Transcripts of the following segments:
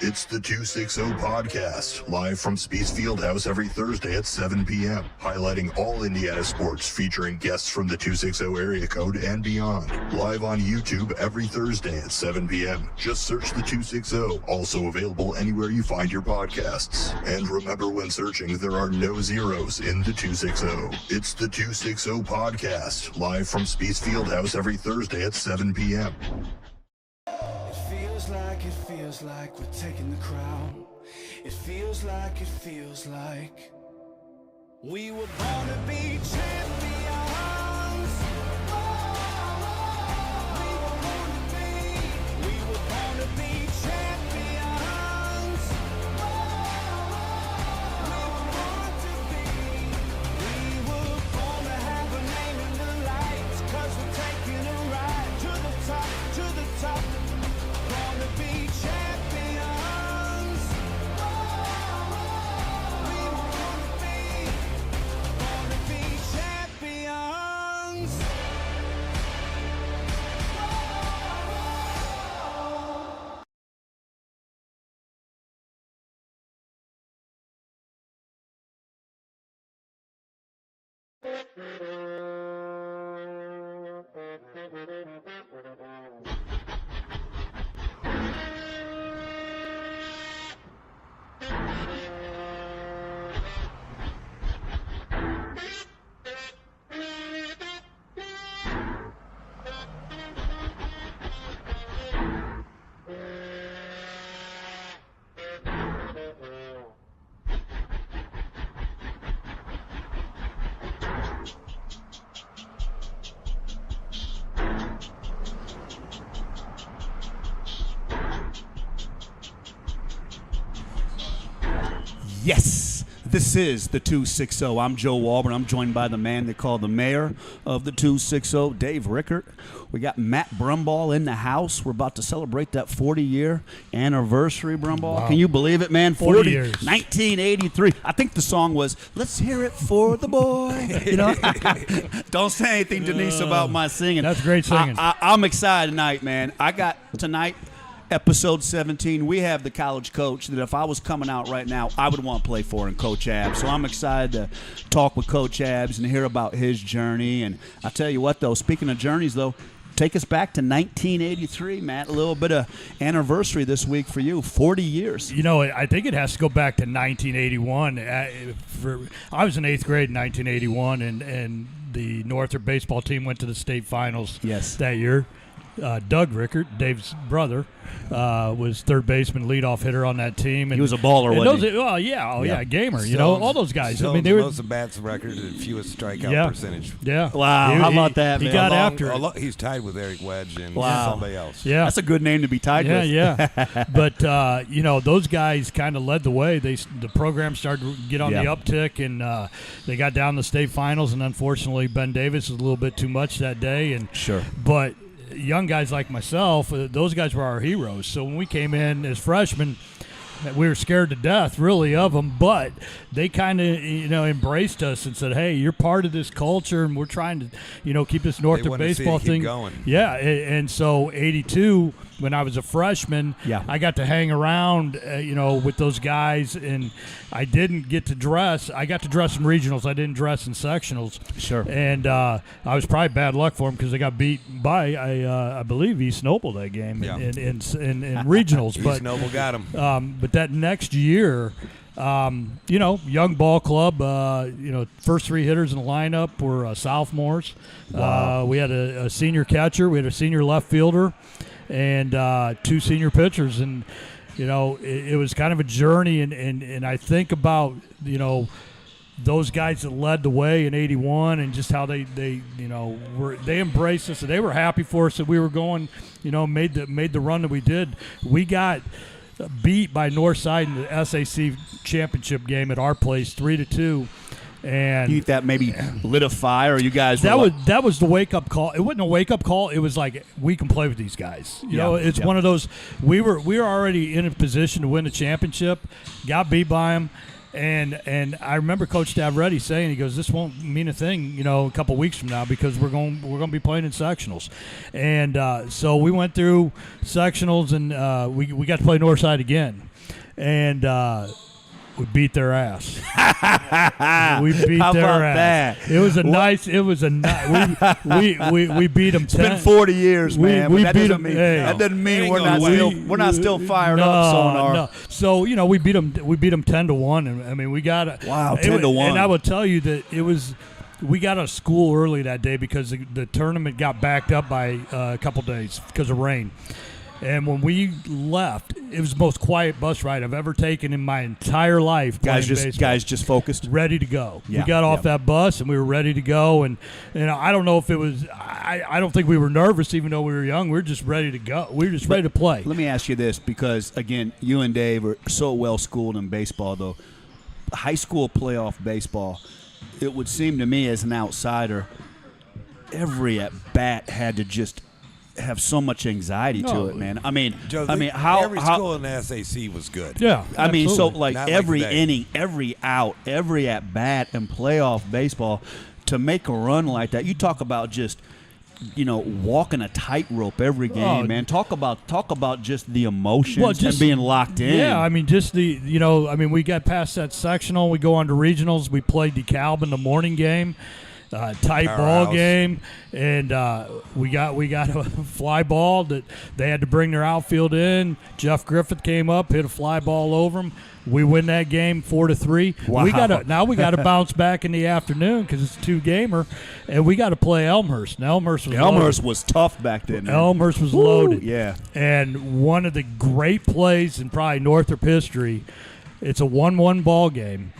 It's the 260 Podcast, live from Spiece Fieldhouse every Thursday at 7 p.m., highlighting all Indiana sports, featuring guests from the 260 area code and beyond. Live on YouTube every Thursday at 7 p.m. Just search the 260, also available anywhere you find your podcasts. And remember, when searching, there are no zeros in the 260. It's the 260 Podcast, live from Spiece Fieldhouse every Thursday at 7 p.m. It feels like we're taking the crown. It feels like we were born to be champions. We were born to be champions. We were born to have a name in the lights, 'cause we're taking a ride to the top, to the top. Born to be champions. We were born to be champions. Yes, this is the 260. I'm Joe Walburn. I'm joined by the man they call the mayor of the 260, Dave Rickert. We got Matt Brumball in the house. We're about to celebrate that 40-year anniversary, Brumball. Wow. Can you believe it, man? 40 years. 1983. I think the song was, "Let's Hear It for the Boy." You know, don't say anything, Denise, about my singing. That's great singing. I'm excited tonight, man. I got tonight. Episode 17, we have the college coach that if I was coming out right now, I would want to play for in Coach Abs. So I'm excited to talk with Coach Abs and hear about his journey. And I tell you what, though, speaking of journeys, though, take us back to 1983, Matt. A little bit of anniversary this week for you, 40 years. You know, I think it has to go back to 1981. I was in 8th grade in 1981, and the Northrop baseball team went to the state finals that year. Doug Rickert, Dave's brother, was third baseman, leadoff hitter on that team. And he was a baller, wasn't he? Well, yeah, gamer. You know, all those guys. Stones, I mean, they were most bats record and fewest strikeout percentage. Yeah. Wow, how about that, man? He got after it. He's tied with Eric Wedge and somebody else. Yeah, that's a good name to be tied with. Yeah. But you know, those guys kind of led the way. The program started to get on the uptick, and they got down to the state finals. And unfortunately, Ben Davis was a little bit too much that day. And but young guys like myself, those guys were our heroes. So when we came in as freshmen, we were scared to death, really, of them. But they kind of, embraced us and said, "Hey, you're part of this culture, and we're trying to, keep this Northrop baseball thing going." Yeah, and so '82, when I was a freshman, I got to hang around, with those guys, and I didn't get to dress. I got to dress in regionals. I didn't dress in sectionals. Sure. And I was probably bad luck for them because they got beat by, I believe, East Noble that game in regionals. East Noble got them. But that next year, young ball club, first three hitters in the lineup were sophomores. Wow. We had a senior catcher. We had a senior left fielder and two senior pitchers. And, it was kind of a journey. And I think about, those guys that led the way in '81 and just how they embraced us. And they were happy for us that we were going, made the run that we did. We got beat by Northside in the SAC championship game at our place 3-2. And you think that maybe lit a fire, or you guys? That was the wake up call. It wasn't a wake up call. It was like, we can play with these guys. You know, it's one of those. We were already in a position to win the championship. Got beat by them. And I remember Coach Stavretti saying, he goes, this won't mean a thing, a couple weeks from now because we're going to be playing in sectionals. And so we went through sectionals, and we got to play Northside again. And we beat their ass. We beat How their about ass. that? It was a nice. It was a nice. We beat them. It's been 40 years, man. We that beat doesn't them. mean Hey, that doesn't mean Ain't we're gonna not win. still fired up. Sonar. No. So we beat them. We beat them 10-1, and I mean we got it. Wow, 10-1. And I will tell you that it was. We got out of school early that day because the tournament got backed up by a couple days because of rain. And when we left, it was the most quiet bus ride I've ever taken in my entire life. Guys baseball. just focused. Ready to go. Yeah, we got off that bus and we were ready to go. And I don't know if it was. I don't think we were nervous, even though we were young. We were just ready to go. We were just ready to play. Let me ask you this, because again, you and Dave are so well schooled in baseball, though. High school playoff baseball, it would seem to me as an outsider, every at bat had to just have so much anxiety to it, man. I mean, Joe, how every school in the SAC was good. Yeah. I mean, so absolutely. like Not every like today. inning, every out, every at bat in playoff baseball, to make a run like that, you talk about just walking a tightrope every game, man. Talk about just the emotions and being locked in. Yeah, I mean, just we got past that sectional. We go on to regionals. We played DeKalb in the morning game. Tight ball Powerhouse. game, and we got a fly ball that they had to bring their outfield in. Jeff Griffith came up, hit a fly ball over him. We win that game 4-3. Wow. We got to bounce back in the afternoon because it's a 2-gamer, and we got to play Elmhurst. And Elmhurst was tough back then, man. Elmhurst was loaded. Yeah. And one of the great plays in probably Northrop history. It's a 1-1 ball game.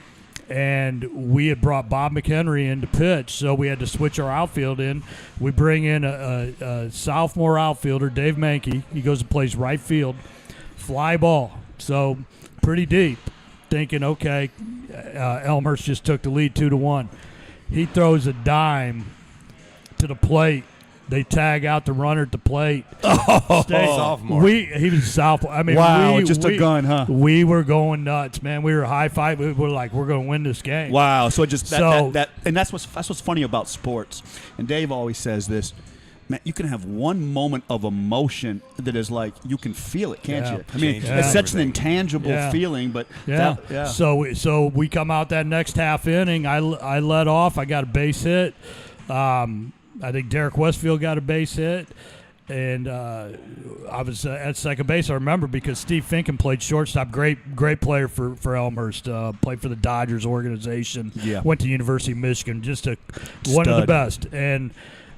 And we had brought Bob McHenry in to pitch, so we had to switch our outfield in. We bring in a sophomore outfielder, Dave Mankey. He goes and plays right field. Fly ball. So pretty deep. Thinking, okay, Elmhurst just took the lead 2-1. He throws a dime to the plate. They tag out the runner at the plate. Sophomore. He was a sophomore. I mean, Wow, a gun, huh? We were going nuts, man. We were high five. We were like, we're going to win this game. Wow. So just that and that's what's funny about sports. And Dave always says this. Man, you can have one moment of emotion that is like you can feel it, can't Yeah. you? I mean, Changes it's such an everything. intangible feeling, but Yeah. yeah. So we come out that next half inning. I led off. I got a base hit. I think Derek Westfield got a base hit. And I was at second base, I remember, because Steve Finken played shortstop. Great player for Elmhurst. Played for the Dodgers organization. Yeah. Went to University of Michigan. Just one of the Stud. best. And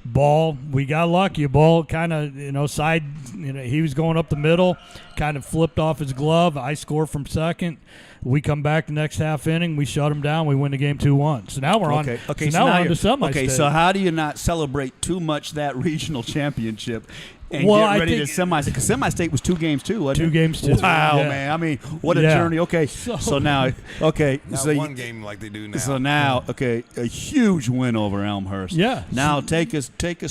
ball, we got lucky. A ball kind of, side, he was going up the middle, kind of flipped off his glove. I score from second. We come back the next half inning. We shut them down. We win the game 2-1. So now we're on. Okay. So now we're on to semi-state. Okay. So how do you not celebrate too much that regional championship and Well, get I ready think- to semi-state? Because semi-state was 2 games too, wasn't it? 2 games too. Wow, Yeah. man. I mean, what a Yeah. journey. Okay. So now, okay. Not so one game like they do now. So now, okay, a huge win over Elmhurst. Yeah. Now take us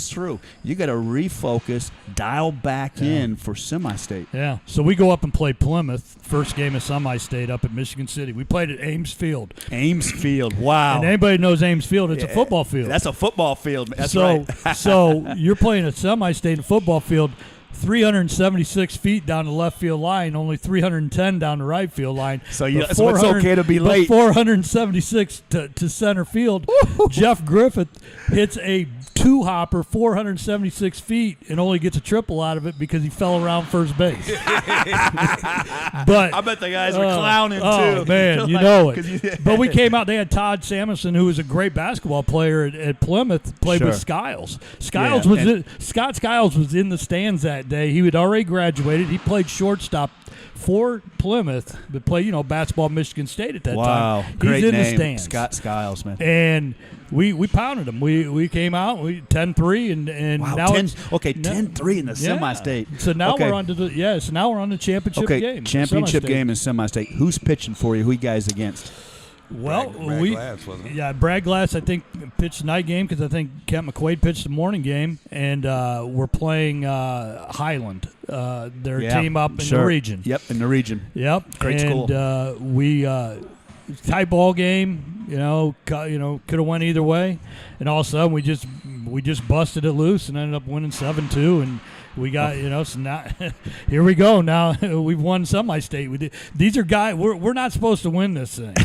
through. You got to refocus, dial back in for semi-state. Yeah. So we go up and play Plymouth, first game of semi-state up at Michigan City. We played at Ames Field. Ames Field. Wow. And anybody knows Ames Field, it's a football field. That's a football field. That's so, right. so you're playing a semi-state football field, 376 feet down the left field line, only 310 down the right field line. So But so it's 400 okay to be but late. 476 to center field. Jeff Griffith hits a 2-hopper 476 feet and only gets a triple out of it because he fell around first base. But I bet the guys were clowning too. Oh man, you Like, know 'cause it. But we came out. They had Todd Samuelson, who was a great basketball player at Plymouth. Played Sure. with Skiles. Skiles Yeah, Scott Skiles was in the stands that day. He had already graduated. He played shortstop for Plymouth, but played basketball at Michigan State at that Wow. time. Great He's in name. the stands. Scott Skiles, man. And we pounded them. We came out 10-3 and Wow, now 10 it's, 10-3 in the semi-state. So now Okay. we're on to so now we're on the championship game. Championship semi-state. game in semi-state. Who's pitching for you? Who you guys against? Well, Brad Glass, wasn't it? Yeah, Brad Glass, I think, pitched the night game because I think Kent McQuaid pitched the morning game, and we're playing Highland, their team up in the region. Yep, in the region. Yep. Great and, school. tight ball game. Could have went either way, and all of a sudden we just busted it loose and ended up winning 7-2, and we got so now here we go. Now we've won semi-state. These are guys we're not supposed to win this thing.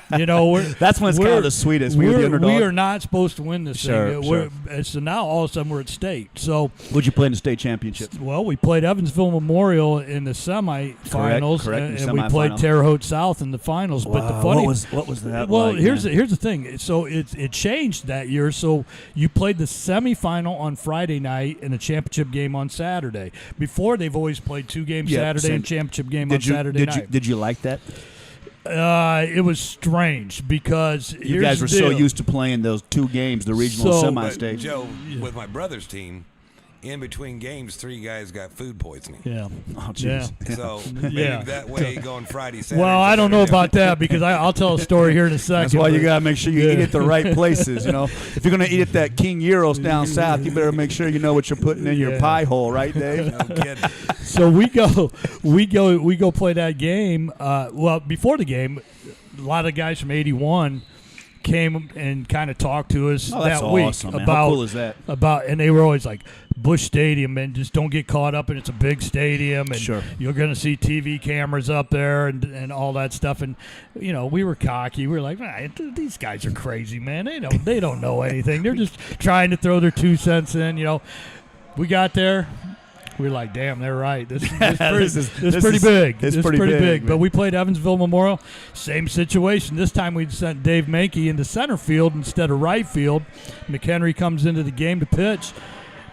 That's when it's kind of the sweetest. We are not supposed to win this thing. Sure. So now all of a sudden we're at state. So would you play in the state championship? Well, we played Evansville Memorial in the semifinals, correct. and we played Terre Haute South in the finals. Wow. But the funny what was that? Well, like, here's the thing. So it changed that year. So you played the semifinal on Friday night and the championship game on Saturday. Before, they've always played 2 games Saturday and championship game on Saturday night. Did you like that? It was strange because you guys were so used to playing those 2 games, the regional semi-state. Joe, with my brother's team, in between games, 3 guys got food poisoning. Yeah. Oh, jeez. Yeah. So maybe that way going Friday, Saturday. Well, I don't know about that because I'll tell a story here in a second. That's why you got to make sure you eat at the right places. If you're going to eat at that King Gyros down south, you better make sure you know what you're putting in your pie hole, right, Dave? No kidding. So we go play that game. Well, before the game, a lot of guys from 81 came and kind of talked to us that week awesome, man. about how cool is that? And they were always like, Busch Stadium, and just don't get caught up, and it's a big stadium, and Sure. you're going to see TV cameras up there and all that stuff. And we were cocky. We were like, these guys are crazy, man. They don't know anything. They're just trying to throw their 2 cents in. We got there. We were like, damn, they're right. This is pretty big. It's pretty pretty big. But we played Evansville Memorial. Same situation. This time we sent Dave Mankey into center field instead of right field. McHenry comes into the game to pitch.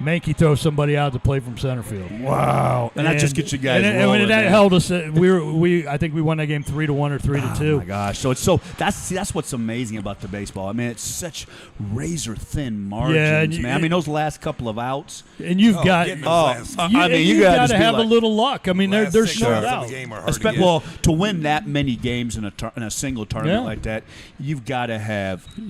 Mankey throws somebody out to play from center field. Wow. And that just gets you guys rolling. And that held us. I think we won that game 3-1 or 3-2. Oh my gosh! So that's what's amazing about the baseball. I mean, it's such razor thin margins, man. I mean, those last couple of outs, and you've got. you got to have a little luck. I mean, they're short out. Well, to win that many games in a single tournament like that, you've got to have a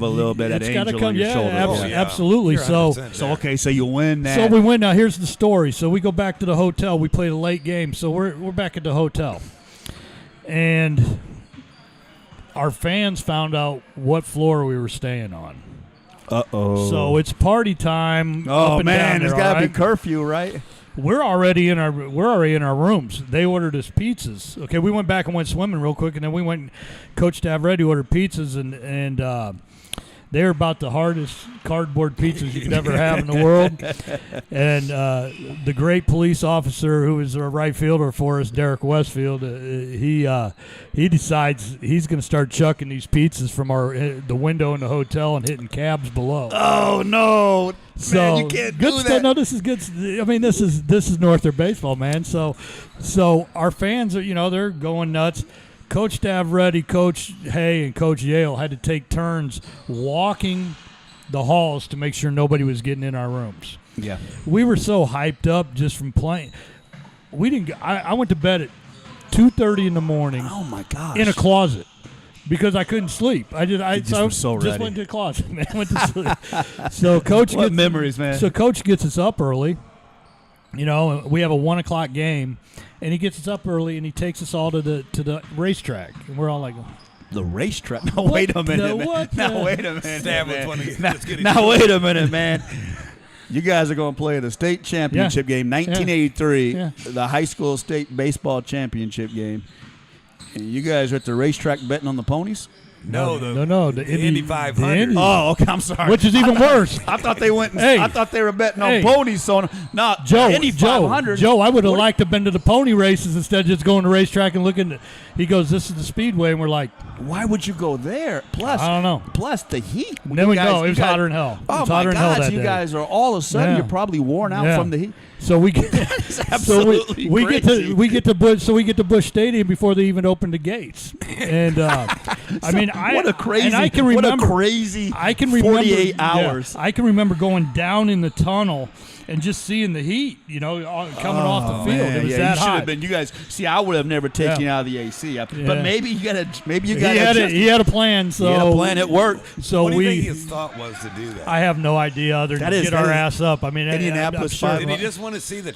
little bit of that angel on your shoulder. Absolutely. So okay. So you win that. So we win. Now here's the story. So we go back to the hotel. We played a late game. So we're back at the hotel, and our fans found out what floor we were staying on. Uh-oh. So it's party time. Oh man, there's got to be curfew, right? We're already in our rooms. They ordered us pizzas. Okay, we went back and went swimming real quick, and then we went. Coach Stavretti ordered pizzas, and they're about the hardest cardboard pizzas you could ever have in the world. And the great police officer who is a right fielder for us, Derek Westfield, he decides he's going to start chucking these pizzas from the window in the hotel and hitting cabs below. Oh no! So man, you can't do that. No, this is good. I mean, this is Northern baseball, man. So our fans are they're going nuts. Coach Stavretti, Coach Hay, and Coach Yale had to take turns walking the halls to make sure nobody was getting in our rooms. Yeah, we were so hyped up just from playing. We didn't. I went to bed at 2:30 in the morning. Oh my gosh! In a closet because I couldn't sleep. I just ready. went to the closet, man. Went to sleep. So Coach, what memories, man? So Coach gets us up early. We have a 1:00 game. And he gets us up early, and he takes us all to the racetrack, and we're all like, the racetrack? No, wait a minute, man. Now wait a minute. Now wait a minute, man. You guys are going to play the state championship game, 1983, the high school state baseball championship game. And you guys are at the racetrack betting on the ponies? No, the Indy 500. Oh, okay. I'm sorry. Which is even worse. I thought they went. I thought they were betting on ponies. So not Indy 500. Joe, I would have liked to have been to the pony races instead of just going to the racetrack and looking. He goes, "This is the speedway," and we're like, "Why would you go there?" Plus, I don't know. Plus the heat. Then we go. It was hotter than hell. Oh my God! You guys are all of a sudden you're probably worn out from the heat. So we get absolutely we get to Busch Stadium before they even open the gates. And I mean, what a crazy 48 hours. Yeah, I can remember going down in the tunnel and just seeing the heat, coming off the field. Man, It was yeah, that you should hot. have been. You guys, see, I would have never taken you out of the AC. But maybe you got He had a plan. So he had a plan. It worked. So What do you think his thought was to do that? I have no idea other than get our ass up. I mean, Indianapolis I'm sure, 5. Did he just want to see the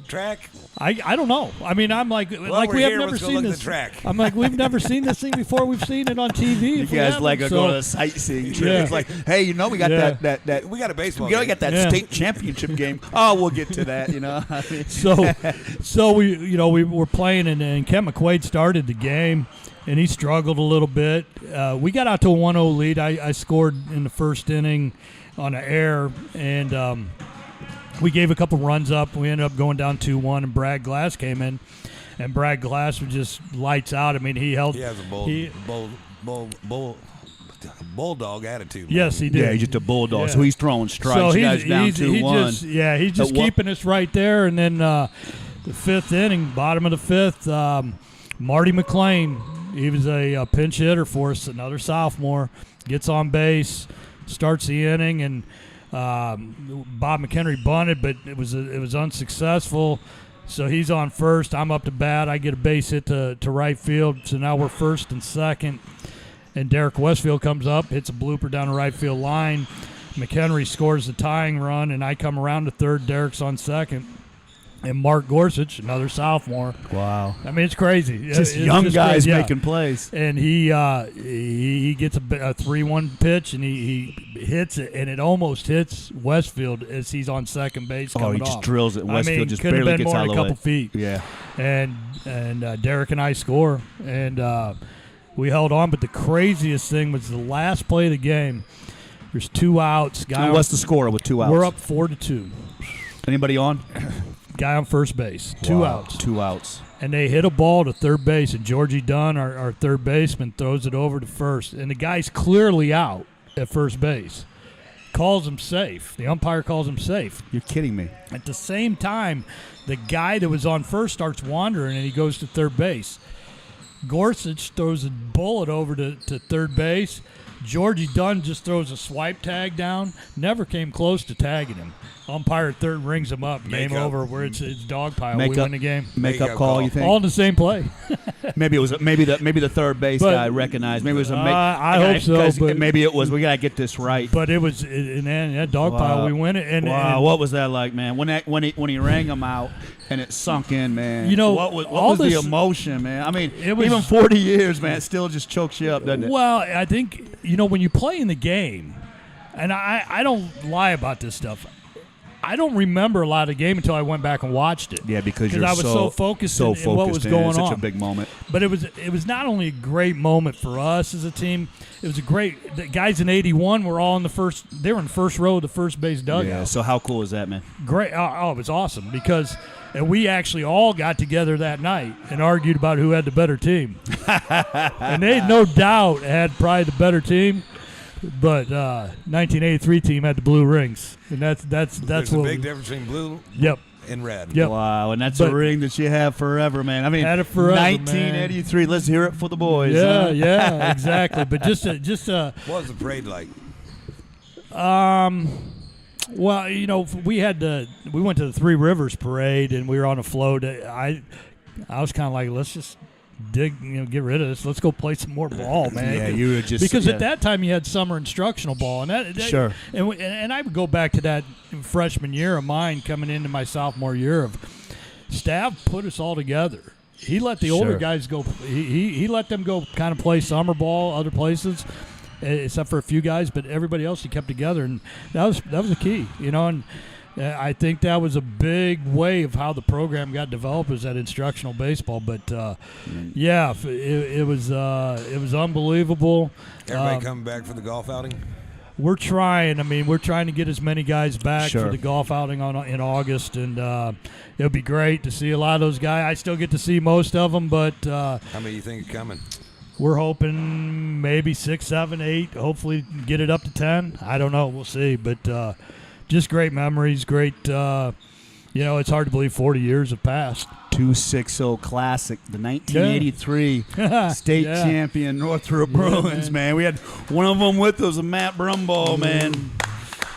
track? I don't know. I mean, I'm like we're we have here, never let's go seen look at this. the track. I'm like, we've never seen this thing before. We've seen it on TV. You guys like are going to a sightseeing trip. Yeah. It's like, hey, we got that. We got a baseball We game. got that state championship game. Oh, we'll get to that. I mean, So we were playing, and Kent McQuaid started the game, and he struggled a little bit. We got out to a 1-0 lead. I scored in the first inning on an error, and we gave a couple runs up. We ended up going down 2-1, and Brad Glass came in, and Brad Glass was just lights out. I mean, he held. He has a bulldog attitude. Yes, he did. yeah, he's just a bulldog. Yeah. So he's throwing strikes. So You guys down 2-1. He's just keeping us right there. And then the fifth inning, bottom of the fifth, Marty McLean, he was a pinch hitter for us, another sophomore, gets on base, starts the inning, and Bob McHenry bunted, but it was unsuccessful. So he's on first. I'm up to bat. I get a base hit to right field. So now we're first and second. And Derek Westfield comes up, hits a blooper down the right field line. McHenry scores the tying run, and I come around to third. Derek's on second. And Mark Gorsuch, another sophomore. Wow. I mean, it's crazy. Just It's young just guys crazy, yeah. making plays. And he gets a 3-1 pitch, and he hits it, and it almost hits Westfield as he's on second base coming He just off. drills it. Westfield just could have barely been gets more out than of a the couple way. feet. Yeah. And Derek and I score, and we held on. But the craziest thing was the last play of the game. There's 2 outs. What's the score with 2 outs? We're up 4-2. Anybody on? Guy on first base. 2 outs. 2 outs. And they hit a ball to third base, and Georgie Dunn, our third baseman, throws it over to first. And the guy's clearly out at first base. Calls him safe. The umpire calls him safe. You're kidding me. At the same time, the guy that was on first starts wandering, and he goes to third base. Gorsuch throws a bullet over to third base. Georgie Dunn just throws a swipe tag down. Never came close to tagging him. Umpire at third rings him up. Game over. Where it's dog pile. We win the game. Make-up call, you think? All in the same play. Maybe it was maybe the third base But- guy recognized. Maybe it was a I hope so, 'cause but- maybe it was. We gotta get this right. But it was in that dog pile. We win it. And, Wow, and what was that like, man? When he rang him out and it sunk in, man. What was all the this- emotion, man? I mean, It was- even 40 years, man, it still just chokes you up, doesn't it? Well, I think, when you play in the game, and I don't lie about this stuff, I don't remember a lot of the game until I went back and watched it. Yeah, because you're I was so focused in what was in going it's such on. a big moment. But it was not only a great moment for us as a team, it was a great. The guys in '81 were all in the first. They were in the first row of the first base dugout. Yeah. So how cool is that, man? Great. Oh, it was awesome because we actually all got together that night and argued about who had the better team. And they no doubt had probably the better team. But 1983 team had the blue rings, and that's There's what. a big difference between blue Yep. and red. Yep. Wow, and that's But- a ring that you have forever, man. I mean, Had it forever, 1983. Let's hear it for the boys. Yeah, huh? yeah, exactly. But just What was the parade like? well, we went to the Three Rivers parade, and we were on a float. I was kind of like, let's just get rid of this. Let's go play some more ball, man. Yeah, you were just because at that time you had summer instructional ball, and that Sure. And I would go back to that freshman year of mine, coming into my sophomore year of Stav put us all together. He let the older Sure. guys go. He let them go kind of play summer ball other places, except for a few guys. But everybody else he kept together, and that was the key, And I think that was a big way of how the program got developed, was that instructional baseball. But yeah, it was unbelievable. Everybody coming back for the golf outing? We're trying. I mean, we're trying to get as many guys back Sure. for the golf outing in August, and it'll be great to see a lot of those guys. I still get to see most of them, but How many do you think are coming? we're hoping maybe 6, 7, 8. Hopefully, get it up to 10. I don't know. We'll see. But just great memories. Great. It's hard to believe 40 years have passed. 260 Classic, the 1983 state Yeah. champion Northrop Bruins, man. We had one of them with us, Matt Brumball, man.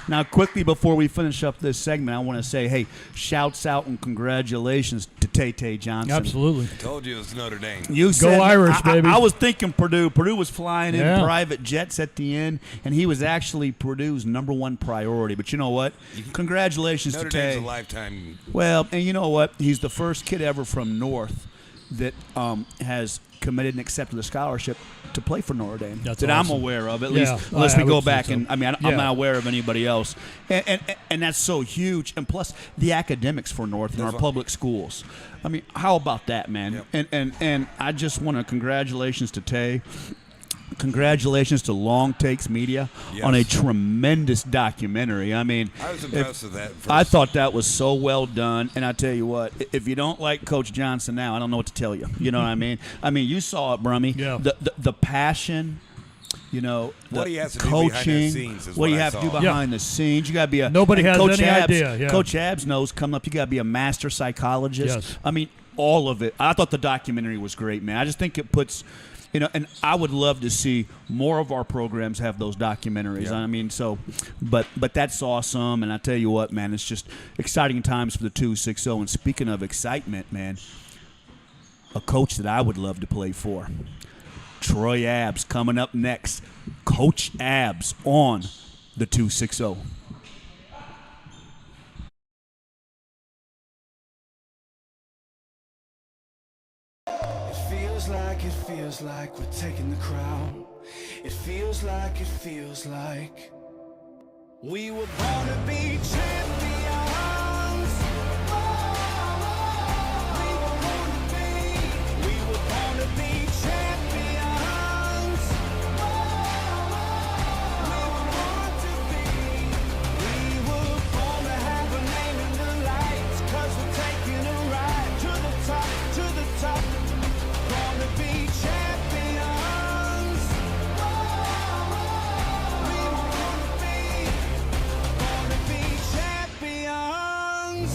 Now, quickly before we finish up this segment, I want to say, hey, shouts out and congratulations to Tay Johnson. Absolutely. Told you it's Notre Dame. You said, Irish, baby. I was thinking Purdue. Purdue was flying in Yeah. private jets at the end, and he was actually Purdue's #1 priority. But you know what? Congratulations Notre to Tay. Dame's a lifetime. Well, and you know what? He's the first kid ever from North that has committed and accepted a scholarship to play for Notre Dame. That's that awesome. I'm aware of, at Yeah, least, unless we I go would back think so. and I'm Yeah. not aware of anybody else. And that's so huge. And plus, the academics for North in our public schools. I mean, how about that, man? Yep. And I just want to congratulations to Tay. Congratulations to Long Takes Media Yes. on a tremendous documentary. I mean, I was impressed with that. I thought that was so well done, and I tell you what, if you don't like Coach Johnson now, I don't know what to tell you. You know what I mean? I mean, you saw it, Brummy. Yeah. The passion, you know, the What he has to do behind the coaching, scenes is what you what I have to do saw. behind the scenes. You got to be a Nobody and has Coach any Abs, idea, yeah. Coach Abs knows coming up. You got to be a master psychologist. Yes. I mean, all of it. I thought the documentary was great, man. I just think it puts. You know, and I would love to see more of our programs have those documentaries. Yeah. I mean, so, but that's awesome. And I tell you what, man, it's just exciting times for the 260. And speaking of excitement, man, a coach that I would love to play for, Troy Abs, coming up next. Coach Abs on the 260. It feels like we're taking the crown. It feels like we were born to be champions. We were born to be champions. We were born to have a name in the lights, 'cause we're taking a ride to the top, to the top. Born to be champions. We were born to be champions.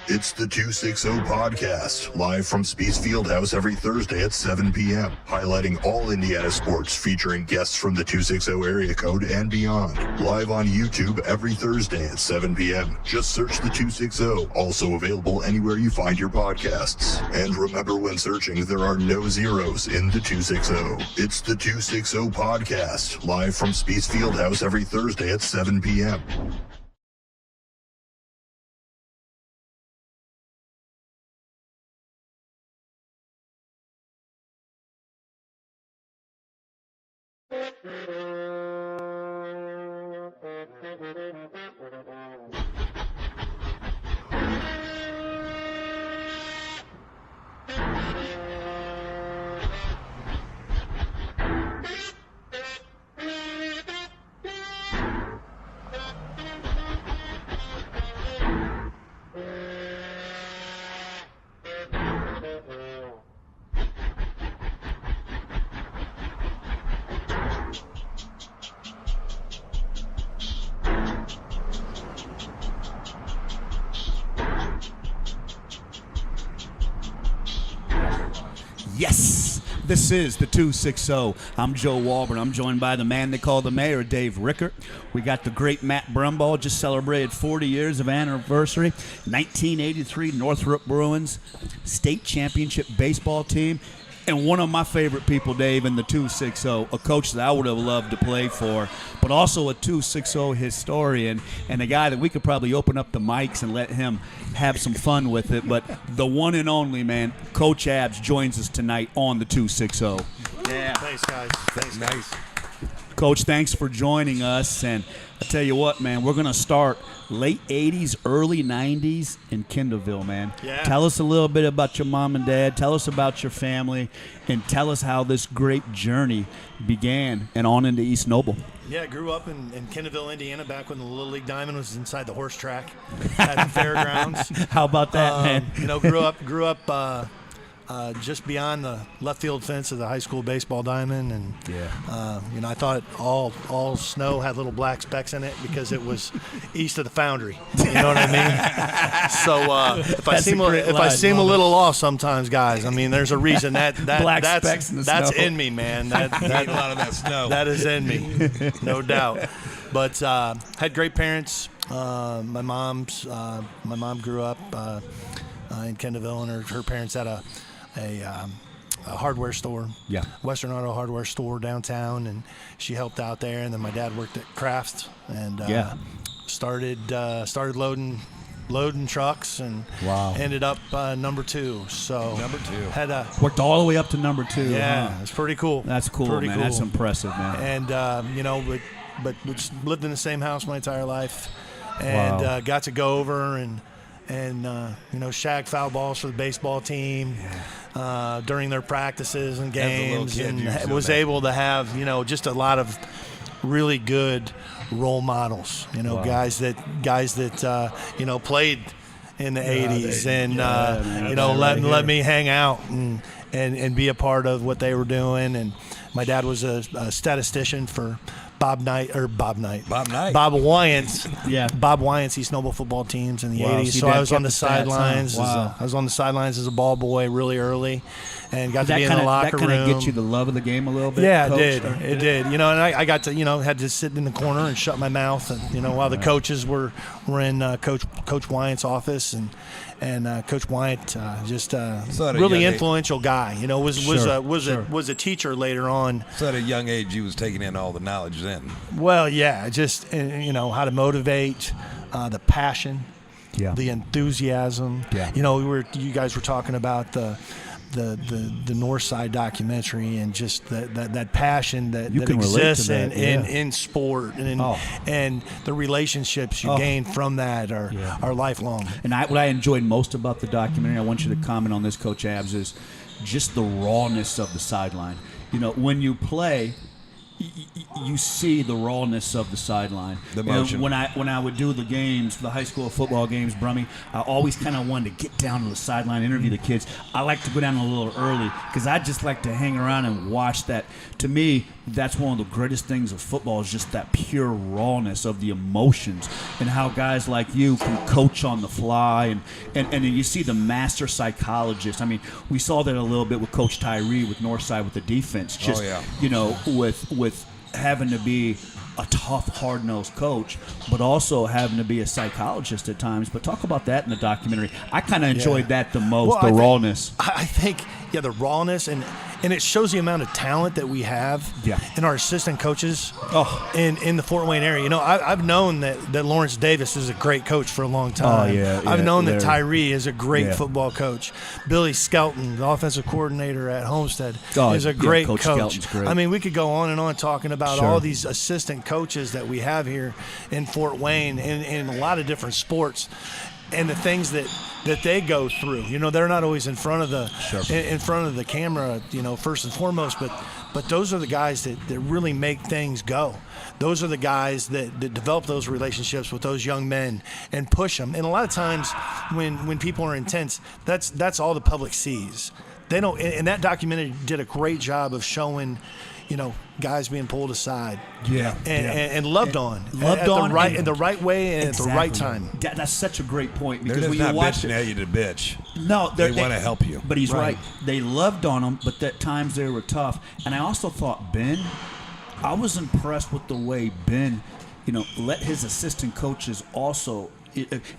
It's the 260 Podcast, live from Spiece Fieldhouse every Thursday at 7 p.m., highlighting all Indiana sports, featuring guests from the 260 area code and beyond. Live on YouTube every Thursday at 7 p.m. Just search the 260, also available anywhere you find your podcasts. And remember, when searching, there are no zeros in the 260. It's the 260 Podcast, live from Spiece Fieldhouse every Thursday at 7 p.m. Yes, this is the 260. I'm Joe Walburn. I'm joined by the man they call the mayor, Dave Rickert. We got the great Matt Brumbaugh, just celebrated 40 years of anniversary. 1983 Northrop Bruins state championship baseball team. And one of my favorite people, Dave, in the 260, a coach that I would have loved to play for, but also a 260 historian and a guy that we could probably open up the mics and let him have some fun with it. But the one and only, man, Coach Abs joins us tonight on the 260. Yeah. Thanks, guys. Thanks, guys. Nice. Coach, thanks for joining us. And I tell you what, man, we're going to start late 80s, early 90s in Kendallville, man. Yeah. Tell us a little bit about your mom and dad. Tell us about your family. And tell us how this great journey began and on into East Noble. Yeah, I grew up in Kendallville, Indiana, back when the Little League Diamond was inside the horse track at the fairgrounds. How about that, man? You know, grew up just beyond the left field fence of the high school baseball diamond, and I thought all snow had little black specks in it because it was east of the foundry. You know what I mean? So if I seem a little off sometimes, guys, I mean there's a reason that's in me, man. That a lot of that snow. That is in me, no doubt. But had great parents. My mom grew up in Kendallville, and her parents had a hardware store, Western Auto Hardware store downtown, and she helped out there. And then my dad worked at Crafts and started loading trucks, and ended up number 2. So had worked all the way up to number 2. Yeah, it's pretty cool. That's cool, man. Cool. That's impressive, man. And but lived in the same house my entire life, and got to go over and shag foul balls for the baseball team during their practices and games, and was able to have just a lot of really good role models. Guys that played in the 80s, and let me hang out and be a part of what they were doing. And my dad was a statistician for Bob Wyant's East Noble football teams in the 80s. So I was on the sidelines. I was on the sidelines as a ball boy really early, and got to be in the locker room. That kind of get you the love of the game a little bit. Yeah, Coach, it did. And I got to had to sit in the corner and shut my mouth, and while the coaches were in Coach Wyant's office, and Coach Wyant just really influential guy. Was a teacher later on. So at a young age, you was taking in all the knowledge then. Well, yeah, just how to motivate, the passion, the enthusiasm. Yeah. You guys were talking about the Northside documentary, and just that passion that exists in sport, and the relationships you gain from that are lifelong. And what I enjoyed most about the documentary, I want you to comment on this, Coach Abs, is just the rawness of the sideline. When you play, you see the rawness of the sideline. The motion. When I would do the games, the high school football games, Brummy, I always kind of wanted to get down to the sideline, interview the kids. I like to go down a little early because I just like to hang around and watch that. To me, that's one of the greatest things of football, is just that pure rawness of the emotions, and how guys like you can coach on the fly, and you see the master psychologist. I mean, we saw that a little bit with Coach Tyree with Northside with the defense. Just with having to be a tough, hard-nosed coach, but also having to be a psychologist at times. But talk about that in the documentary. I kind of enjoyed that the most, rawness. I think, the rawness, and it shows the amount of talent that we have in our assistant coaches in the Fort Wayne area. I've known that Lawrence Davis is a great coach for a long time. I've known that Tyree is a great football coach. Billy Skelton, the offensive coordinator at Homestead, is a great coach. Great. I mean, we could go on and on talking about all these assistant coaches that we have here in Fort Wayne in a lot of different sports, and the things that they go through. They're not always in front of the camera, first and foremost, but those are the guys that really make things go. Those are the guys that develop those relationships with those young men and push them. And a lot of times when people are intense, that's all the public sees. They don't, and that documentary did a great job of showing guys being pulled aside, and loved on, in the right way and at the right time. That's such a great point, because they're when just you not watch bitching at you to bitch. No, they want to help you. But he's right. They loved on him, but at times they were tough. And I also thought I was impressed with the way Ben, let his assistant coaches also.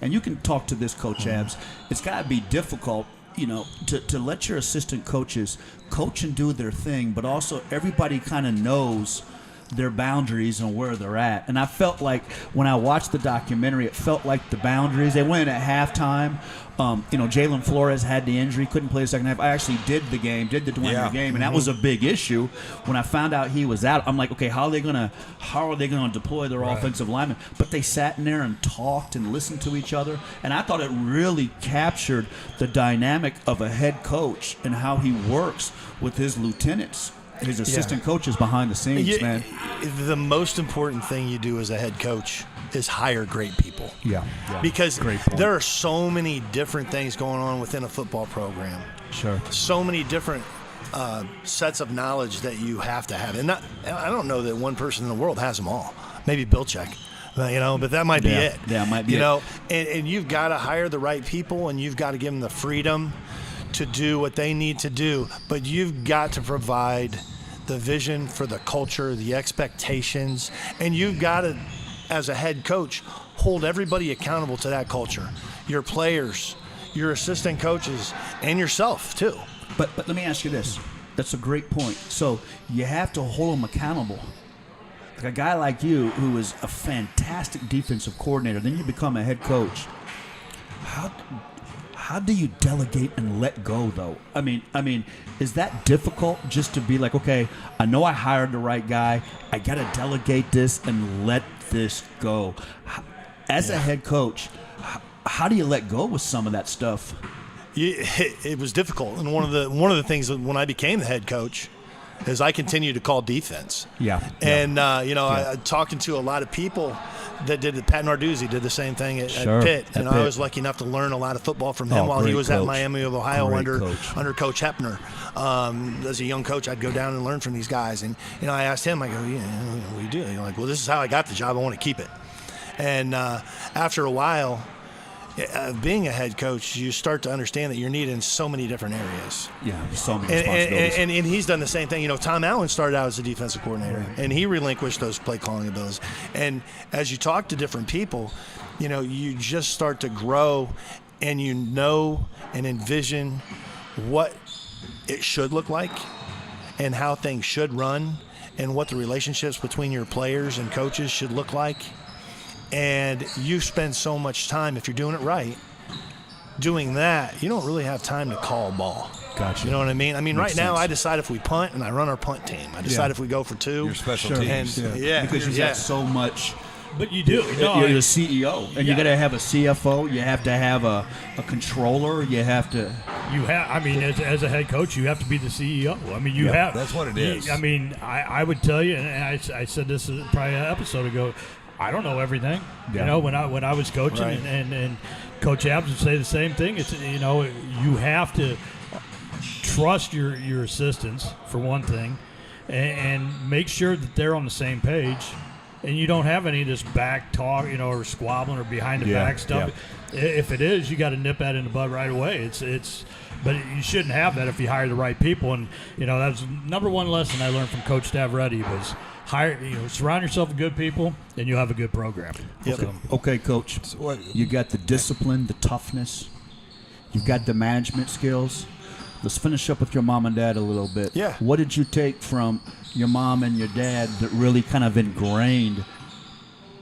And you can talk to this, Coach Abs. It's got to be difficult, to let your assistant coaches coach and do their thing, but also everybody kind of knows their boundaries and where they're at. And I felt like when I watched the documentary, it felt like the boundaries. They went in at halftime. Jalen Flores had the injury, couldn't play the second half. I actually did the Dwayne game, and that was a big issue. When I found out he was out, I'm like, okay, how are they gonna deploy their offensive linemen? But they sat in there and talked and listened to each other, and I thought it really captured the dynamic of a head coach and how he works with his lieutenants. his assistant coaches behind the scenes, man. The most important thing you do as a head coach is hire great people. Yeah. Because Great point. there are so many different things going on within a football program. Sure. So many different sets of knowledge that you have to have. And I don't know that one person in the world has them all. Maybe Belichick. But that might be it. Yeah, it might be and you've got to hire the right people, and you've got to give them the freedom to do what they need to do. But you've got to provide the vision for the culture, the expectations, and you've got to, as a head coach, hold everybody accountable to that culture. Your players, your assistant coaches, and yourself too. But let me ask you this. That's a great point. So you have to hold them accountable. Like a guy like you, who is a fantastic defensive coordinator, then you become a head coach. How do you delegate and let go, though? I mean, is that difficult just to be like, okay, I know I hired the right guy. I got to delegate this and let this go. As a head coach, how do you let go with some of that stuff? It was difficult, and one of the things that when I became the head coach is I continued to call defense. Yeah. And I talking to a lot of people that did it. Pat Narduzzi did the same thing at Pitt. I was lucky enough to learn a lot of football from him while he was at Miami of Ohio under Coach Hepner. As a young coach, I'd go down and learn from these guys. And I asked him, I go, what do you do? He's like, well, this is how I got the job. I want to keep it. And after a while, being a head coach, you start to understand that you're needed in so many different areas. Yeah, so many responsibilities. And he's done the same thing. Tom Allen started out as a defensive coordinator, and he relinquished those play calling abilities. And as you talk to different people, you just start to grow, and and envision what it should look like and how things should run and what the relationships between your players and coaches should look like. And you spend so much time, if you're doing it right, doing that, you don't really have time to call ball. Gotcha. You know what I mean? Makes right now sense. I decide if we punt, and I run our punt team. I decide if we go for two. Your special teams. And, because you got so much. But you do. You're the CEO, and you got to have a CFO. You have to have a controller. You have to. As a head coach, you have to be the CEO. I mean, you have. That's what it is. I would tell you, and I said this probably an episode ago. I don't know everything. Yeah. When I was coaching, Right. and Coach Abs would say the same thing. It's you have to trust your assistants for one thing, and make sure that they're on the same page, and you don't have any of this back talk, or squabbling or behind the back stuff. Yeah. If it is, you got to nip that in the bud right away. But you shouldn't have that if you hire the right people. And that's number one lesson I learned from Coach Stavretti was surround yourself with good people, and you'll have a good program. Yep. So, Okay, Coach. You got the discipline, the toughness. You've got the management skills. Let's finish up with your mom and dad a little bit. Yeah. What did you take from your mom and your dad that really kind of ingrained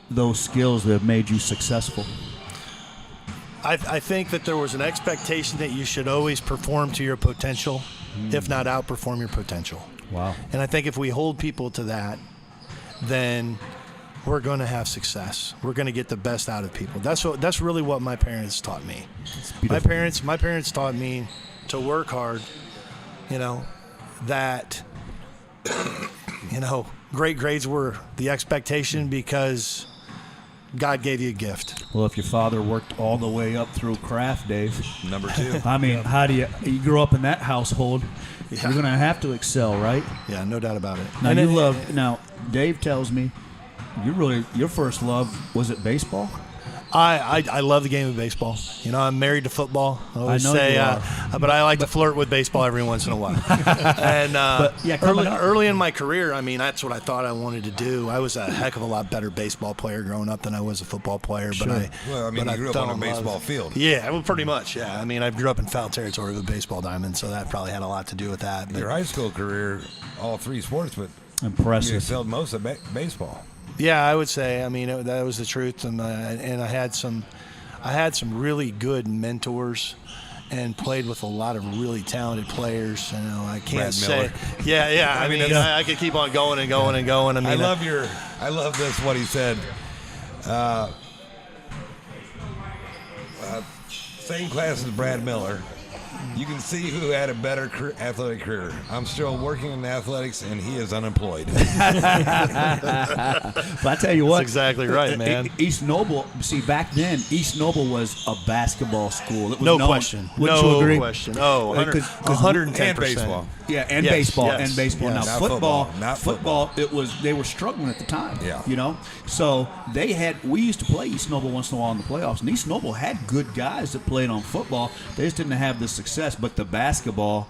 those skills that have made you successful? I think that there was an expectation that you should always perform to your potential, if not outperform your potential. Wow. And I think if we hold people to that, then we're going to have success. We're going to get the best out of people. That's really what my parents taught me. My parents taught me to work hard. That great grades were the expectation because God gave you a gift. Well, if your father worked all the way up through craft, Dave. Number two. How do you grew up in that household? Yeah. You're going to have to excel, right? Yeah, no doubt about it. Now, Dave tells me your first love was it baseball? I love the game of baseball. I'm married to football. I always know say, you are. but I like to flirt with baseball every once in a while. And early in my career, that's what I thought I wanted to do. I was a heck of a lot better baseball player growing up than I was a football player. Sure. But you grew up fell on a in baseball love. field. Yeah, well, pretty much. Yeah, I grew up in foul territory with a baseball diamond, so that probably had a lot to do with that. But Your high school career, all three sports, but Impressive. you excelled most of baseball. yeah, I would say. That was the truth, and I had some really good mentors, and played with a lot of really talented players. I can't Brad say. Miller. Yeah. I could keep on going and going and going. I love this, what he said. Same class as Brad Miller. You can see who had a better athletic career. I'm still working in athletics, and he is unemployed. But I tell you what, That's exactly right, man. East Noble. See, back then, East Noble was a basketball school. It was No known, question. Wouldn't you No agree? question. Oh, 110%. And baseball. Yeah, and Yes, baseball, yes, and baseball. yes. Now Not football, not football. They were struggling at the time. Yeah. You know, so we used to play East Noble once in a while in the playoffs, and East Noble had good guys that played on football. They just didn't have the success. But the basketball,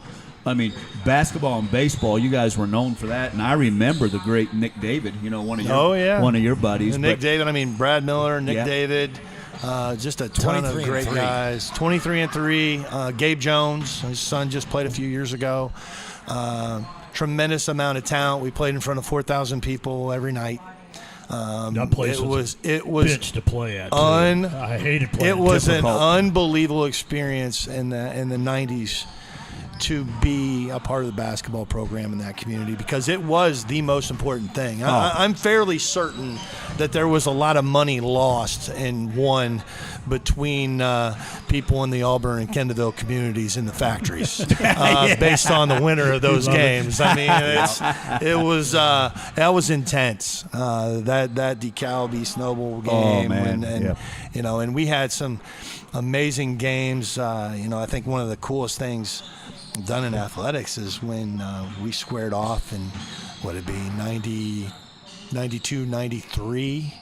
basketball and baseball, you guys were known for that. And I remember the great Nick David. You know, one of your buddies. And Nick David. Brad Miller, Nick Yeah. David. Just a ton of 23 and great 3. guys. 23-3. Gabe Jones, his son, just played a few years ago. Tremendous amount of talent. We played in front of 4,000 people every night. That place it was bitch to play at. I hated playing. It was difficult. an unbelievable experience in the 90s to be a part of the basketball program in that community, because it was the most important thing. I'm fairly certain that there was a lot of money lost and won between people in the Auburn and Kendallville communities in the factories based on the winner of those games. I mean, that was intense. That DeKalb East Noble game, and we had some amazing games. I think one of the coolest things done in athletics is when we squared off in, what'd it be, 92, 93,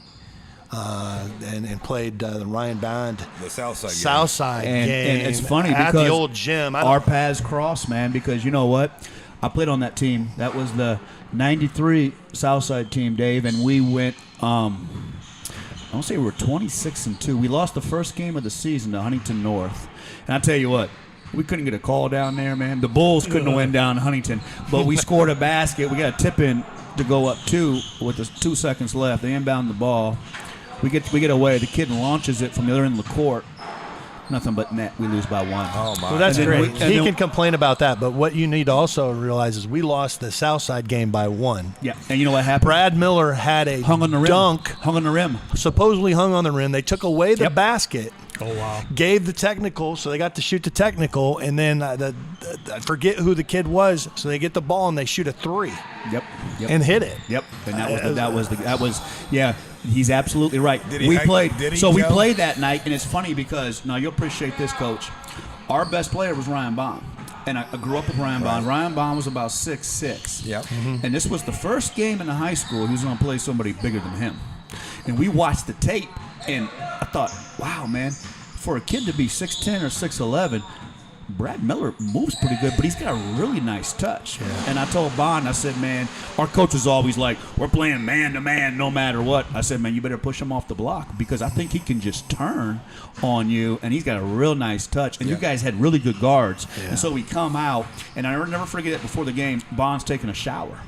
and played the Ryan Bond The Southside game. Southside game. And it's funny at because the old gym. our paths crossed, man, because you know what? I played on that team. That was the 93 Southside team, Dave, and we went I don't say we were 26-2. We lost the first game of the season to Huntington North. And I tell you what, we couldn't get a call down there, man. The Bulls couldn't win down in Huntington, but we scored a basket. We got a tip in to go up 2 with the 2 seconds left. They inbound the ball. We get away. The kid launches it from the other end of the court. Nothing but net. We lose by 1. Oh, my. Well, that's And then great. He can complain about that, but what you need to also realize is we lost the Southside game by 1. Yeah, and you know what happened? Brad Miller had a hung on the rim. dunk, Hung on the rim. supposedly hung on the rim. They took away the Yep. basket. Oh, wow. Gave the technical, so they got to shoot the technical, and then I forget who the kid was, so they get the ball and they shoot a 3 Yep. and hit it. Yep, and that was yeah. He's absolutely right. Did he We hang- played, did he, so we Joe? played that night, and it's funny because now you'll appreciate this, Coach. Our best player was Ryan Bond, and I grew up with Ryan Bond. Ryan Bond was about 6'6". Yep. And this was the first game in the high school he was going to play somebody bigger than him. And we watched the tape, and I thought, wow, man, for a kid to be 6'10" or 6'11", Brad Miller moves pretty good, but he's got a really nice touch. And I told Bond, I said, man, our coach was always like, we're playing man-to-man no matter what. I said, man, you better push him off the block because I think he can just turn on you, and he's got a real nice touch. And you guys had really good guards. And so we come out, and I'll never forget it, before the game, Bond's taking a shower.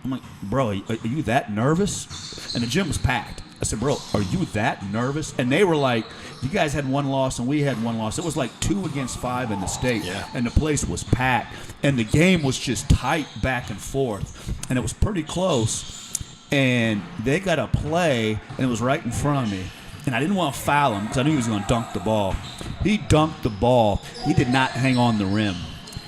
I'm like, bro, are you that nervous? And the gym was packed. I said, bro, are you that nervous? And they were like, you guys had 1 loss and we had 1 loss. It was like 2 against 5 in the state. Yeah. And the place was packed. And the game was just tight back and forth. And it was pretty close. And they got a play, and it was right in front of me. And I didn't want to foul him because I knew he was going to dunk the ball. He dunked the ball. He did not hang on the rim.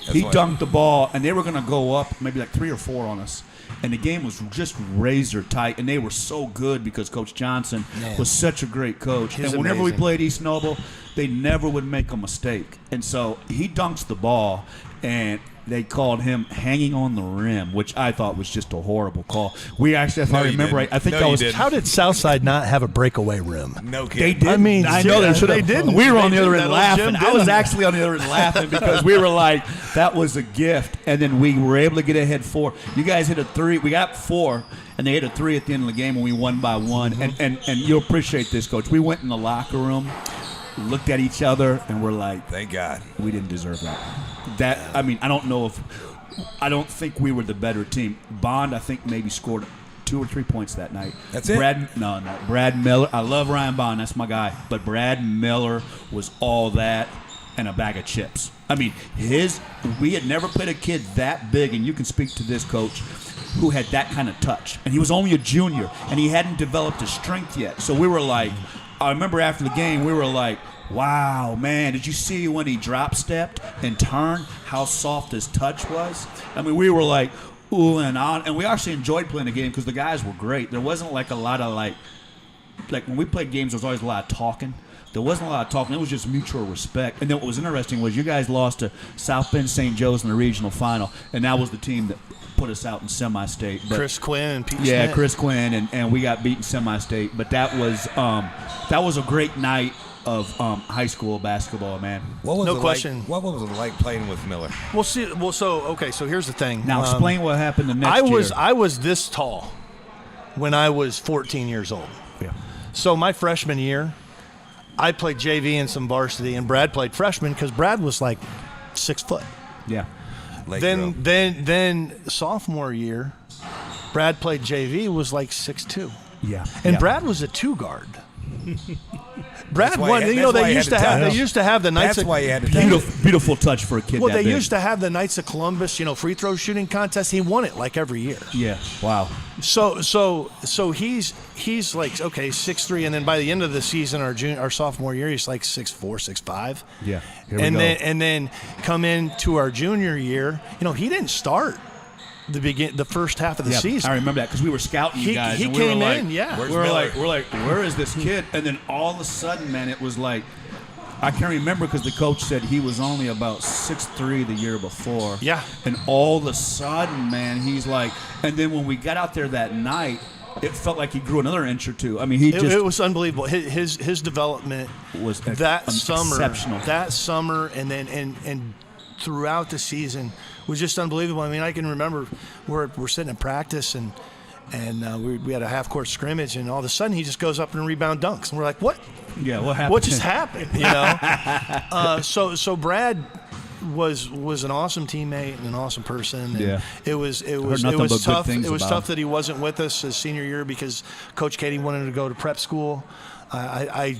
He dunked the ball, and they were going to go up maybe like 3 or 4 on us. And the game was just razor tight, and they were so good because Coach Johnson was such a great coach. He's and whenever amazing. we played East Noble, they never would make a mistake. And so he dunks the ball, and they called him hanging on the rim, which I thought was just a horrible call. We actually, if I remember right, I think No, that you was didn't. How did Southside not have a breakaway rim? No they kidding. did. I mean, I know they should. they didn't. We were on They the other did. end That old laughing. gym I was didn't. actually on the other end laughing because we were like, that was a gift. And then we were able to get ahead 4. You guys hit a 3. We got 4, and they hit a 3 at the end of the game, and we won by 1. And you'll appreciate this, Coach. We went in the locker room, looked at each other, and we're like, Thank God. we didn't deserve that. I don't think we were the better team. Bond, I think, maybe scored 2 or 3 points that night. That's it? Brad Miller. I love Ryan Bond. That's my guy. But Brad Miller was all that and a bag of chips. I mean, we had never played a kid that big, and you can speak to this, Coach, who had that kind of touch. And he was only a junior, and he hadn't developed his strength yet. So we were like, I remember after the game, we were like, wow, man, did you see when he drop stepped and turned, how soft his touch was? I mean, we were like, ooh and on. And we actually enjoyed playing the game because the guys were great. There wasn't like a lot of like when we played games, there was always a lot of talking. There wasn't a lot of talking. It was just mutual respect. And then what was interesting was you guys lost to South Bend St. Joe's in the regional final, and that was the team that put us out in semi-state. But, Chris Quinn and Pete yeah, Schmidt. Chris Quinn, and we got beaten semi-state. But that was a great night of high school basketball, man. What was No it question. Like, what was it like playing with Miller? So here's the thing. Now explain what happened the next year. I was this tall when I was 14 years old. Yeah. So my freshman year, I played JV and some varsity, and Brad played freshman because Brad was like 6 foot. Yeah. Lake Grove. Then sophomore year, Brad played JV, was like 6'2". Yeah. And yeah. Brad was a 2 guard. Brad why won. he- You know, that's why they he used had to to have. touch. They used to have the Knights. That's why he had to Beautiful touch for a kid. Well, that they big. used to have the Knights of Columbus, free throw shooting contest. He won it like every year. Yeah. Wow. So he's like 6'3", and then by the end of the season, our sophomore year, he's like 6'4", 6'5". Yeah. Here we go. Then come into our junior year, he didn't start the first half of the season. I remember that because we were scouting you guys. He and we came were like, in, yeah. Where's We're Miller? like, where is this kid? And then all of a sudden, man, it was like, I can't remember because the coach said he was only about 6'3" the year before. Yeah. And all of a sudden, man, he's like, and then when we got out there that night, it felt like he grew another inch or two. I mean, It was unbelievable. His development was that summer, exceptional. That summer, and then and throughout the season was just unbelievable. I mean, I can remember we're sitting in practice and we had a half court scrimmage, and all of a sudden he just goes up and rebound dunks, and we're like, what? Yeah, what happened? What just happened? So Brad was an awesome teammate and an awesome person. And Yeah. it was nothing but good tough. things It was about tough him. that he wasn't with us his senior year because Coach Katie wanted to go to prep school. I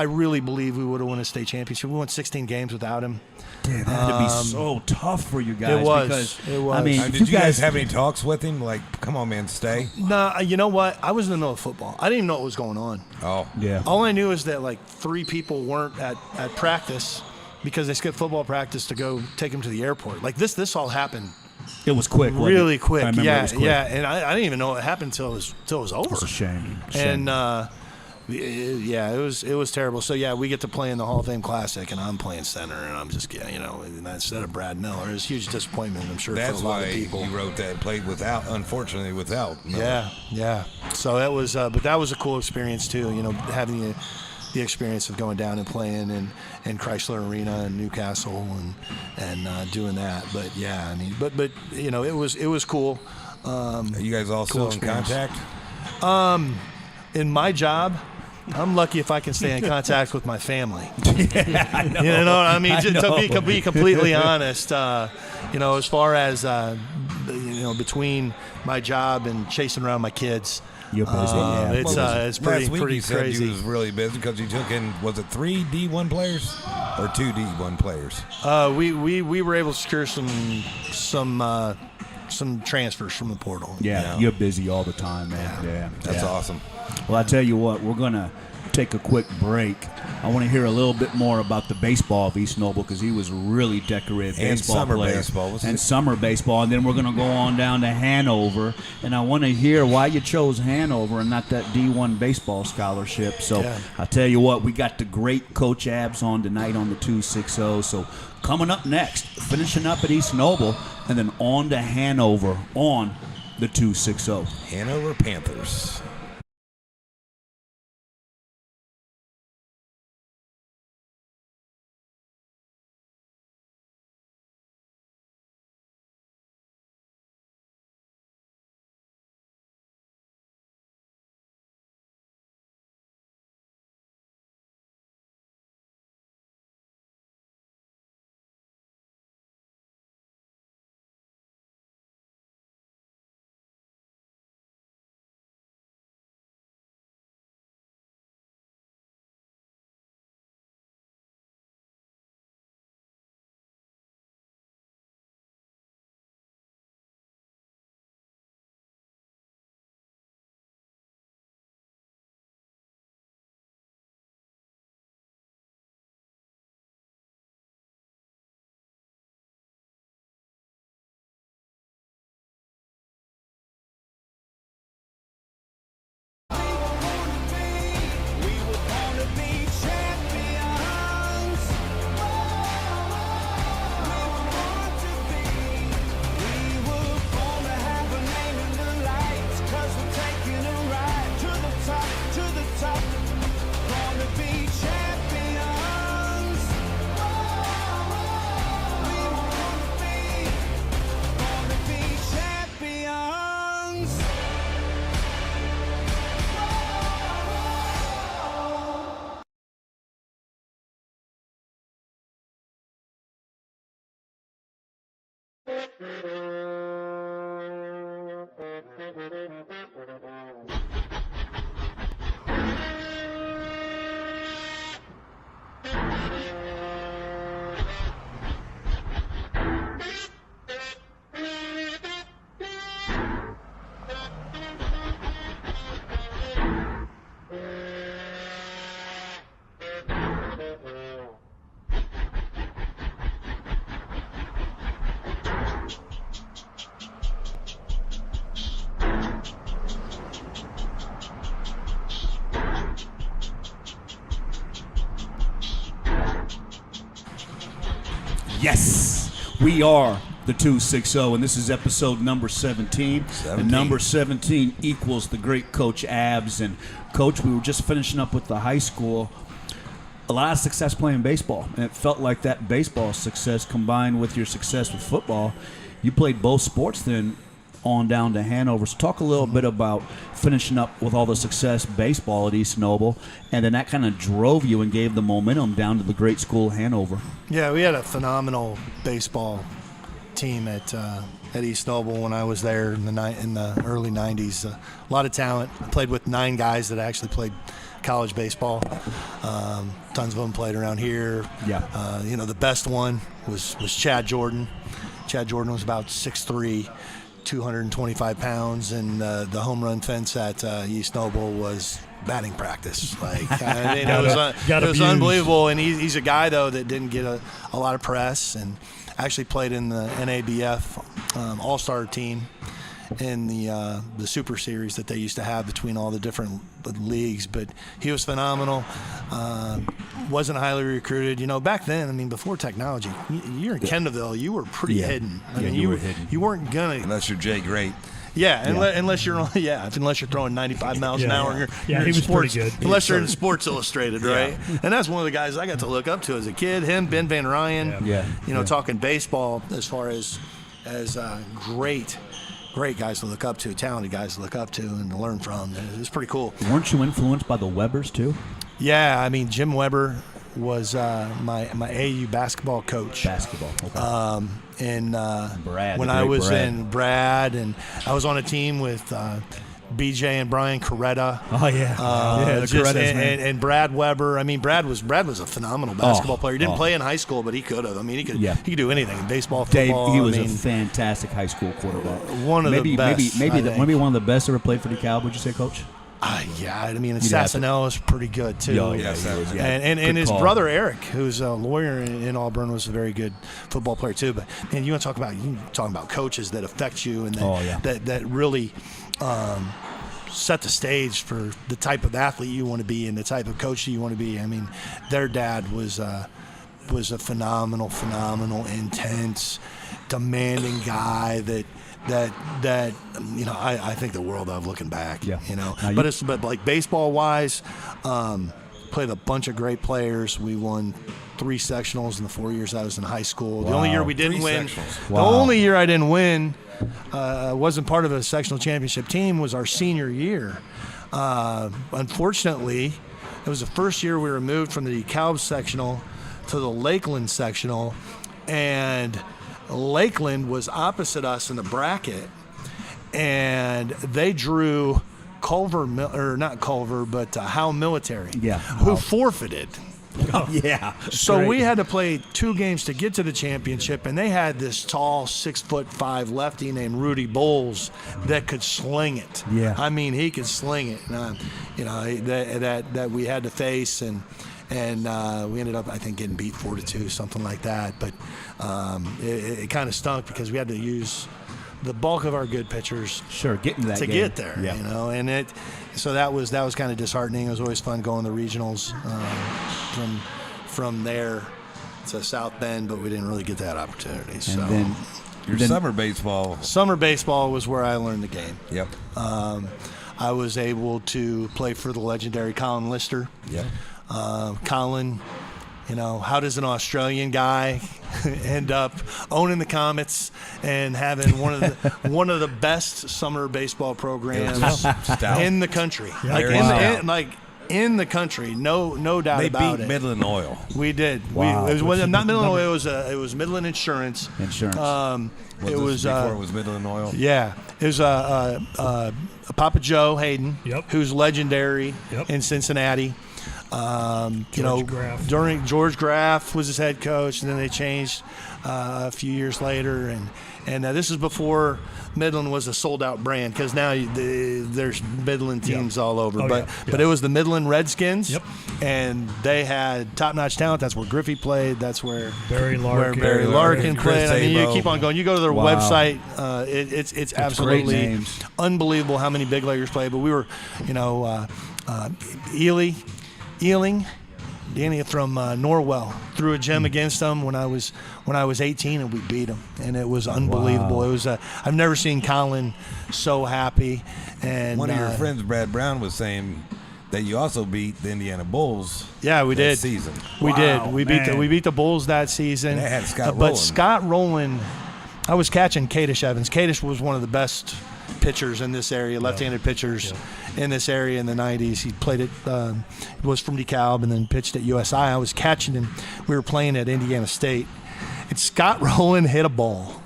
really believe we would have won a state championship. We won 16 games without him. Yeah, that had to be so tough for you guys. It was. Because, It was. I mean, Did you guys have any talks with him? Like, come on, man, stay. Nah, you know what? I was in the middle of football. I didn't even know what was going on. Oh, Yeah. All I knew is that like 3 people weren't at practice because they skipped football practice to go take him to the airport. Like this all happened It was quick. wasn't really it? quick. I remember it was quick. Yeah. And I didn't even know it happened until it was over. It's a shame. And it was terrible. So yeah, we get to play in the Hall of Fame Classic, and I'm playing center, and I'm just and instead of Brad Miller, it's a huge disappointment. I'm sure that's for a lot why of people. you wrote that. Played without, unfortunately, without. Miller. Yeah. So that was, but that was a cool experience too. Having the experience of going down and playing in Chrysler Arena in Newcastle and doing that. But yeah, I mean, but it was cool. Are you guys all Cool still in experience. contact? In my job, I'm lucky if I can stay in contact with my family. I know. You know what I mean? I To know. be completely honest, as far as between my job and chasing around my kids, You're busy. yeah. it's Last pretty week you said crazy. you was really busy because you took in, was it 3 D1 players or 2 D1 players? We were able to secure some transfers from the portal. Yeah, you're busy all the time, man. Yeah, That's yeah. awesome. Well, I tell you what, we're gonna take a quick break. I want to hear a little bit more about the baseball of East Noble because he was a really decorated And baseball summer player. baseball, wasn't And it? summer baseball, and then we're gonna go on down to Hanover, and I want to hear why you chose Hanover and not that D1 baseball scholarship. So Yeah. I tell you what, we got the great Coach Abs on tonight on the 260. So coming up next, finishing up at East Noble, and then on to Hanover on the 260. Hanover Panthers. Yes, we are the 260, and this is episode number 17. And number 17 equals the great Coach Abs. And, Coach, we were just finishing up with the high school. A lot of success playing baseball, and it felt like that baseball success combined with your success with football. You played both sports then on down to Hanover. So talk a little bit about finishing up with all the success baseball at East Noble, and then that kind of drove you and gave the momentum down to the great school Hanover. Yeah, we had a phenomenal baseball team at East Noble when I was there in the early 90s. A lot of talent. I played with 9 guys that actually played college baseball. Tons of them played around here. Yeah. The best one was Chad Jordan. Chad Jordan was about 6'3", 225 pounds, and the home run fence at East Noble was batting practice. Like, it was unbelievable. And he's a guy though that didn't get a lot of press, and actually played in the NABF All-Star team in the Super Series that they used to have between all the different leagues. But he was phenomenal. Wasn't highly recruited. Back then, before technology, you're in Kendallville, you were pretty hidden. You were hidden. You weren't gonna Unless you're Jay Great. Unless you're throwing 95 miles an hour. He in was sports, pretty good. Unless you're in Sports Illustrated, right? And that's one of the guys I got to look up to as a kid. Him, Ben Van Ryan. Talking baseball as far as great guys to look up to, talented guys to look up to and to learn from. It was pretty cool. Weren't you influenced by the Webbers too? Yeah, Jim Weber was my AU basketball coach. Basketball. Okay. Brad, when I was in Brad, and I was on a team with BJ and Brian Coretta. Oh yeah, the Corettas, man. And Brad Weber. Brad was a phenomenal basketball player. He didn't play in high school, but he could have. He could do anything. Baseball, football. He was a fantastic high school quarterback. One of the best. Maybe one of the best ever played for DeKalb. Would you say, Coach? Sassanello is pretty good too. And his brother Eric, who's a lawyer in Auburn, was a very good football player too. But man, you want to talk about coaches that affect you and that really set the stage for the type of athlete you want to be and the type of coach you want to be. Their dad was a phenomenal, intense, demanding guy that I think the world of looking back. But like baseball wise, played a bunch of great players. We won 3 sectionals in the 4 years I was in high school. The only year we didn't win, the only year I didn't win, wasn't part of a sectional championship team, was our senior year. Unfortunately, it was the first year we were moved from the DeKalb sectional to the Lakeland sectional, and Lakeland was opposite us in the bracket, and they drew Howe Military, who forfeited. So we had to play 2 games to get to the championship, and they had this tall 6'5" lefty named Rudy Bowles that could sling it. He could sling it. That we had to face, and we ended up, I think, getting beat 4-2, something like that. But it kind of stunk because we had to use the bulk of our good pitchers get there. And so that was kind of disheartening. It was always fun going to regionals from there to South Bend, but we didn't really get that opportunity. So then summer baseball. Summer baseball was where I learned the game. Yep. I was able to play for the legendary Colin Lister. Yep. Colin, how does an Australian guy end up owning the Comets and having one of the best summer baseball programs in the country? in the country. No doubt They about beat it. Midland Oil. We did. Wow. It was not Midland Oil. It was Midland Insurance. Insurance. Was It this was before it was Midland Oil. Yeah, it was Papa Joe Hayden, Yep. who's legendary Yep. in Cincinnati. Graff. During George Graff was his head coach, and then they changed a few years later, and this is before Midland was a sold-out brand, because now there's Midland teams all over. Oh, but yeah. but it was the Midland Redskins, Yep. and they had top-notch talent. That's where Griffey played. That's where Barry Larkin. Barry Larkin Chris played. I mean, you Sabo. keep on going. You go to their Wow. website. It's absolutely names. unbelievable how many big leaguers play. But we were, Ealing, Danny from Norwell threw a gem against them when I was 18, and we beat them, and it was unbelievable. Wow. It was I've never seen Colin so happy. And One of your friends, Brad Brown, was saying that you also beat the Indiana Bulls. Yeah, we that did. season. We Wow, did. We man. beat the Bulls that season. And they had Scott But Rowland. Scott Rowland, I was catching Kadish Evans. Kadish was one of the best pitchers in this area, left-handed pitchers in this area in the 90s. He played at, he was from DeKalb and then pitched at USI. I was catching him. We were playing at Indiana State. And Scott Rowland hit a ball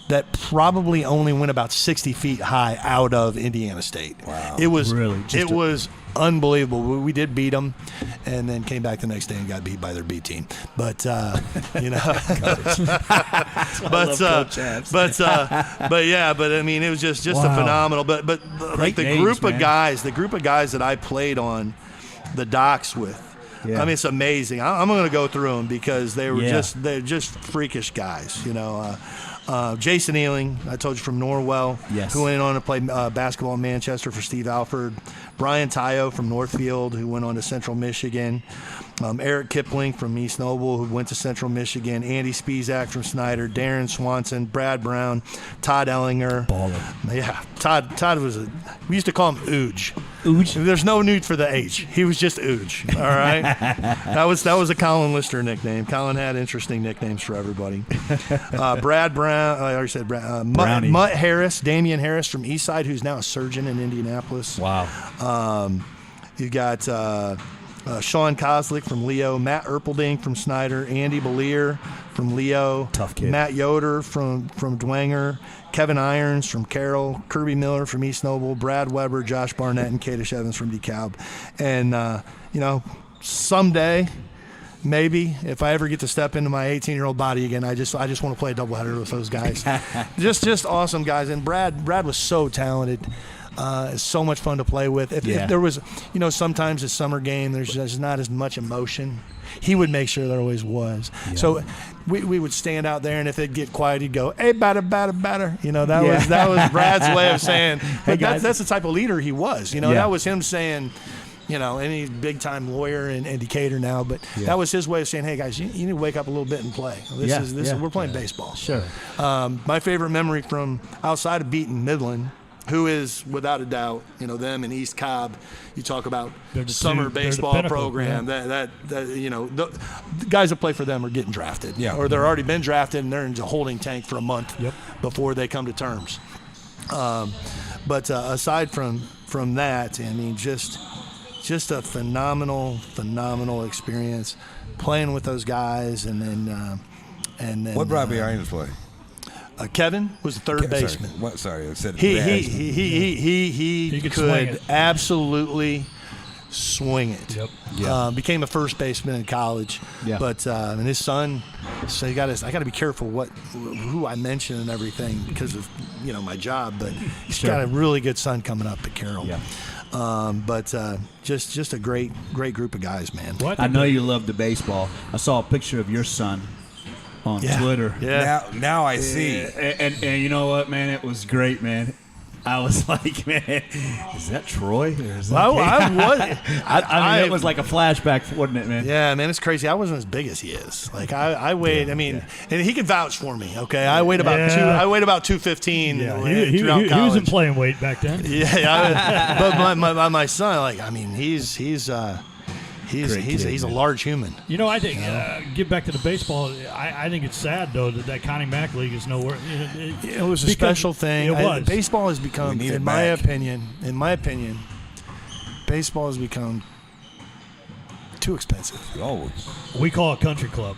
that probably only went about 60 feet high out of Indiana State. Wow. It was Really? it was unbelievable. We did beat them, and then came back the next day and got beat by their B team. But but I mean, it was just a Wow. phenomenal. But like the names, group man. of guys that I played on the docks with. Yeah. I mean, it's amazing. I'm going to go through them because they're Yeah. just freakish guys. Jason Ealing, I told you, from Norwell, Yes. who went on to play basketball in Manchester for Steve Alford. Brian Tayo from Northfield, who went on to Central Michigan. Eric Kipling from East Noble, who went to Central Michigan. Andy Spizak from Snyder. Darren Swanson, Brad Brown, Todd Ellinger. Baller. Yeah, Todd was we used to call him Ooge. Ooge? There's no need for the H. He was just Ooge. All right. that was a Colin Lister nickname. Colin had interesting nicknames for everybody. Brad Brown. I already said Brad. Mutt Harris, Damian Harris from Eastside, who's now a surgeon in Indianapolis. Wow. You got Sean Koslick from Leo, Matt Erpelding from Snyder, Andy Belier from Leo, Tough kid. Matt Yoder from Dwenger, Kevin Irons from Carroll, Kirby Miller from East Noble, Brad Weber, Josh Barnett, and Kadish Evans from DeKalb. And someday, maybe if I ever get to step into my 18-year-old body again, I just want to play a doubleheader with those guys. just awesome guys. And Brad was so talented. It's so much fun to play with. If there was, sometimes a summer game, there's just not as much emotion. He would make sure there always was. Yeah. So we would stand out there, and if it'd get quiet, he'd go, "Hey, batter." That was Brad's way of saying. But that's the type of leader he was. That was him saying. Any big-time lawyer in Decatur now, but that was his way of saying, "Hey guys, you need to wake up a little bit and play. We're playing baseball." Sure. My favorite memory from outside of beating Midland, who is without a doubt, them in East Cobb. You talk about summer baseball pinnacle, program. yeah. The guys that play for them are getting drafted, or they're already been drafted and they're in a holding tank for a month before they come to terms. But aside from that, I mean, just a phenomenal experience playing with those guys, and then What brought behind to play? Kevin was the third baseman. Sorry, I said He could could swing it. absolutely swing it. Yep. Yeah. Became a first baseman in college. Yeah. But and his son, so I got to be careful who I mention and everything because of my job. But he's got a really good son coming up at Carroll. Yeah. But just a great group of guys, man. What? I know you love the baseball. I saw a picture of your son on Twitter. Yeah. Now I see. And you know what, man? It was great, man. I was like, man, is that Troy? Or is that I was. I mean, it was like a flashback, wasn't it, man? Yeah, man, it's crazy. I wasn't as big as he is. Like I weighed. I mean, and he can vouch for me. Okay, I weighed about I weighed about 215. Yeah, He he wasn't playing weight back then. Yeah, but my son, like, I mean, he's a large human. I think get back to the baseball. I think it's sad though that Connie Mack League is nowhere. It was a special thing. It was. Baseball has become, We need it in my opinion, baseball has become too expensive. Oh, We call it country club.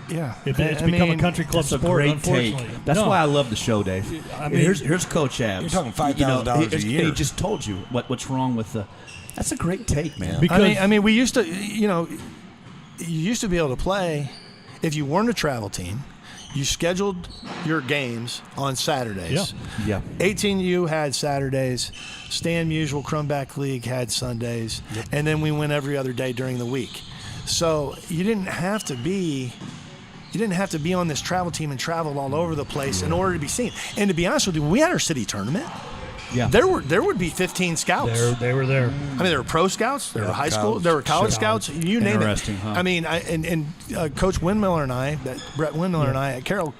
Yeah, It's become a country club That's a sport, great take. unfortunately. That's No. why I love the show, Dave. I mean, here's Coach Abs. you're talking $5,000 a year. He just told you what's wrong with the. That's a great take, man. Because I mean, we used to, you used to be able to play if you weren't a travel team. You scheduled your games on Saturdays. Yeah. 18U had Saturdays. Stan Musial Crumback League had Sundays. And then we went every other day during the week. So you didn't have to be on this travel team and travel all over the place in order to be seen. And to be honest with you, when we had our city tournament, Yeah. there would be 15 scouts. they were there. I mean, there were pro scouts, there were high school, college, there were college sure. scouts. You name it. Interesting, huh? I mean, Coach Windmiller and I, Brett Windmiller and I, Carroll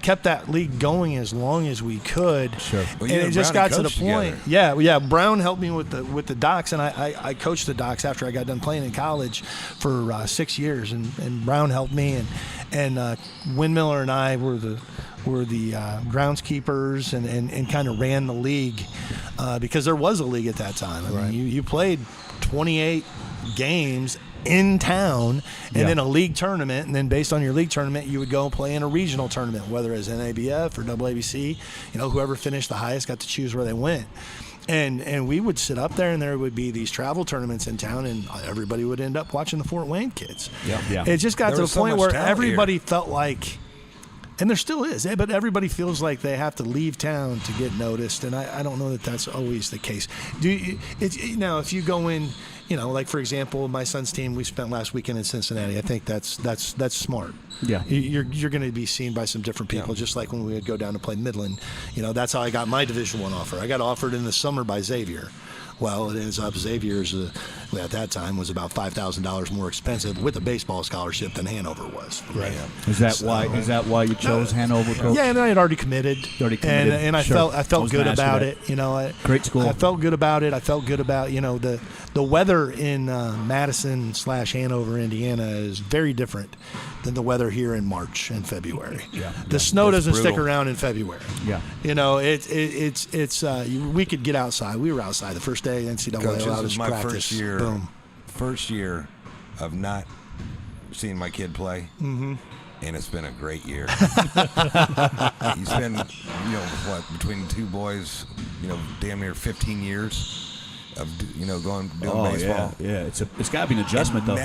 kept that league going as long as we could. Sure. Well, you And it and just Brownie got to the coached point. together. Yeah. Brown helped me with the docks, and I coached the docks after I got done playing in college for 6 years, and Brown helped me, and Windmiller and I were the groundskeepers and kind of ran the league because there was a league at that time. I mean, you played 28 games in town and then a league tournament, and then based on your league tournament you would go and play in a regional tournament, whether it's NABF or WABC. Whoever finished the highest got to choose where they went. And we would sit up there, and there would be these travel tournaments in town, and everybody would end up watching the Fort Wayne kids. Yeah. It just got There to the was so point much where talent everybody here. felt like, and there still is, but everybody feels like they have to leave town to get noticed, and I don't know that that's always the case. Now, if you go in, like for example, my son's team, we spent last weekend in Cincinnati. I think that's smart. Yeah. You're going to be seen by some different people, just like when we would go down to play Midland. That's how I got my Division I offer. I got offered in the summer by Xavier. Well, it ends up Xavier's at that time was about $5,000 more expensive with a baseball scholarship than Hanover was. Right. Is that why you chose Hanover, Coach? Yeah, and I had already committed. And I Sure. felt was good gonna ask you about that. it. Great school. I felt good about it. I felt good about the weather in Madison/Hanover, Indiana is very different than the weather here in March and February. Yeah. The snow It's doesn't stick brutal. around in February. Yeah. It's we could get outside. We were outside the first day NCAA Coach, this allowed us is to my practice. first year. Boom. First year of not seeing my kid play, and it's been a great year. You spend, between two boys, damn near 15 years of doing baseball. Yeah. It's got to be an adjustment, though.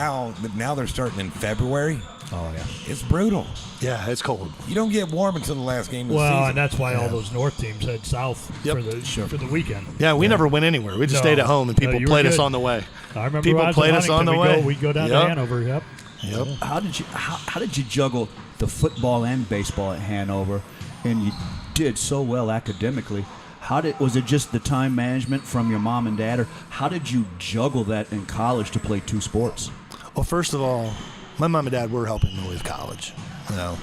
Now they're starting in February. Oh yeah. It's brutal. Yeah, it's cold. You don't get warm until the last game of the Well, season. and that's why all those North teams head south for the weekend. Yeah, we never went anywhere. We just No. stayed at home, and No, people you were played us good. on the way. I remember People when I was played in us on the Huntington, way. We'd go down Yep. to Hanover. Yep. Yep. How did you juggle the football and baseball at Hanover, and you did so well academically? Was it just the time management from your mom and dad, or how did you juggle that in college to play two sports? Well, first of all, my mom and dad were helping me with college. I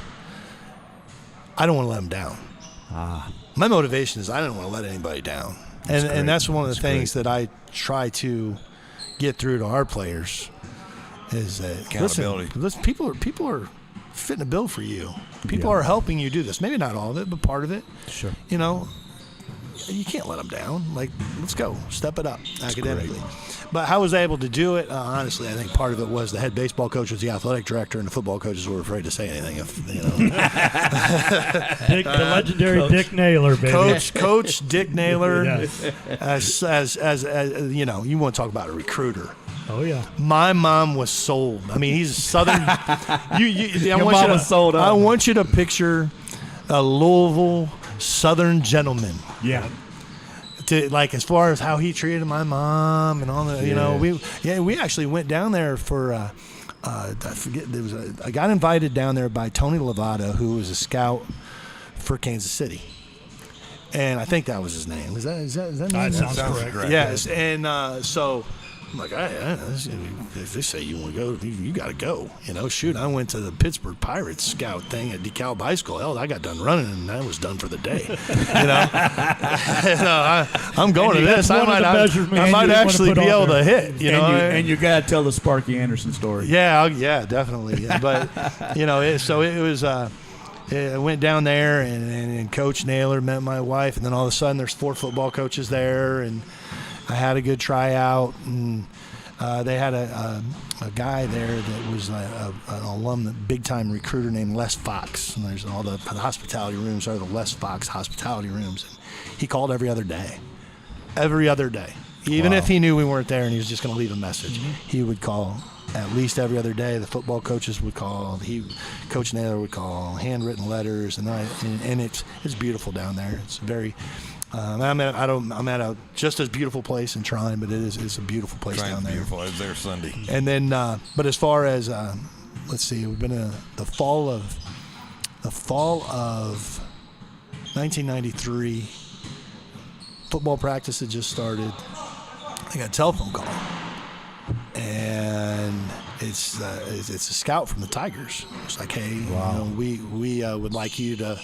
don't want to let them down. My motivation is I don't want to let anybody down, and that's one of the things that I try to get through to our players is that Accountability. listen, people are fitting a bill for you. People are helping you do this. Maybe not all of it, but part of it. Sure. You can't let them down. Like, let's go, step it up academically. But how was I able to do it? Honestly, I think part of it was the head baseball coach was the athletic director, and the football coaches were afraid to say anything. The legendary Dick Naylor, baby. Coach Dick Naylor, Yes. as you want to talk about a recruiter. Oh yeah. My mom was sold. I mean, he's Southern. mom was sold up. I want you to picture a Louisville Southern gentleman. Yeah. As far as how he treated my mom and all the, we actually went down there for. I forget. There was I got invited down there by Tony Lovato, who was a scout for Kansas City, and I think that was his name. Is that That name? sounds Sounds correct. correct. Yes, and so I'm like, if they say you want to go, you got to go. Shoot, I went to the Pittsburgh Pirates scout thing at DeKalb High School. Hell, I got done running, and I was done for the day. I'm going to this. I might actually be able to hit. And you got to tell the Sparky Anderson story. Yeah, definitely. Yeah. But so it was. I went down there, and Coach Naylor met my wife, and then all of a sudden there's 4 football coaches there, and I had a good tryout, and they had a guy there that was an alum, big-time recruiter named Les Fox. And there's all the hospitality rooms are the Les Fox hospitality rooms. And he called every other day. Every other day. Even if he knew we weren't there and he was just going to leave a message, he would call at least every other day. The football coaches would call. Coach Naylor would call, handwritten letters, and it's beautiful down there. It's very. I'm at a just as beautiful place in Trine, but it's a beautiful place down there. Beautiful. I was there Sunday. And then, but as far as let's see, we've been in the fall of 1993. Football practice had just started. I got a telephone call, and it's a scout from the Tigers. It's like, hey, we would like you to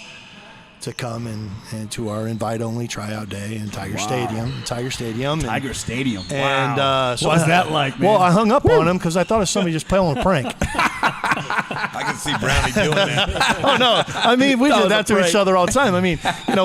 come and to our invite-only tryout day in Tiger Stadium. Tiger Stadium. And so what was that like, man? Well, I hung up on him because I thought it was somebody just playing a prank. I can see Brownie doing that. Oh, no. I mean, we did that to each other all the time. I mean,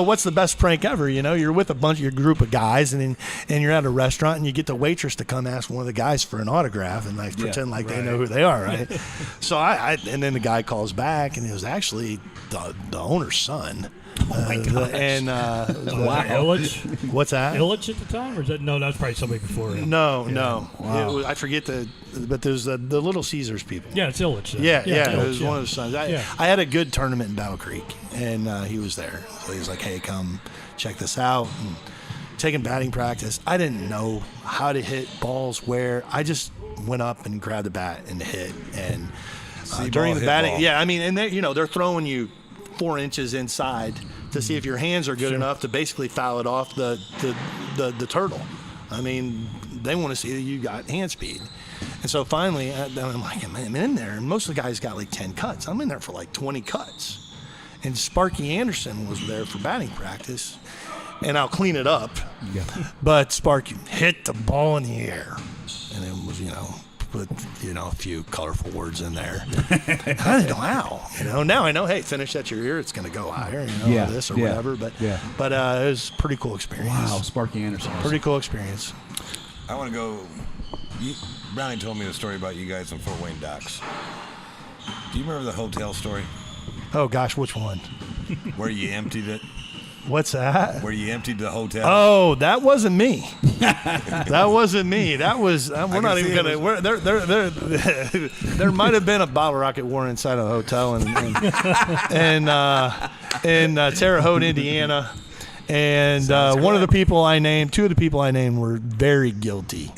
what's the best prank ever? You're with your group of guys, and you're at a restaurant, and you get the waitress to come ask one of the guys for an autograph, and like pretend like they know who they are, right? So and then the guy calls back, and it was actually the owner's son. Oh my gosh. Illich? What's that? Illich at the time, or is that that's probably somebody before him? No. Wow. I forget but there's the Little Caesars people. Yeah, it's Illich. Yeah, Illich, it was one of the sons. I had a good tournament in Battle Creek, and he was there. So he was like, "Hey, come check this out." And taking batting practice, I didn't know how to hit balls where. I just went up and grabbed the bat and hit. And during the batting, I mean, and they're throwing you 4 inches inside to see if your hands are good enough to basically foul it off the turtle. I mean, they want to see that you got hand speed. And so finally, I'm like, I'm in there, and most of the guys got like 10 cuts. I'm in there for like 20 cuts. And Sparky Anderson was there for batting practice, and I'll clean it up. Yeah. But Sparky hit the ball in the air, and it was, put a few colorful words in there. I didn't know how. Now I know. Hey, finish at your ear. It's going to go higher. This or whatever. But it was a pretty cool experience. Wow, Sparky Anderson. Pretty cool experience. I want to go. Brownie told me the story about you guys in Fort Wayne docks. Do you remember the hotel story? Oh gosh, which one? Where you emptied it? What's that? Where you emptied the hotel? Oh, that wasn't me. That wasn't me. That was. We're not even gonna. There might have been a bottle rocket war inside a hotel in Terre Haute, Indiana, and two of the people I named were very guilty,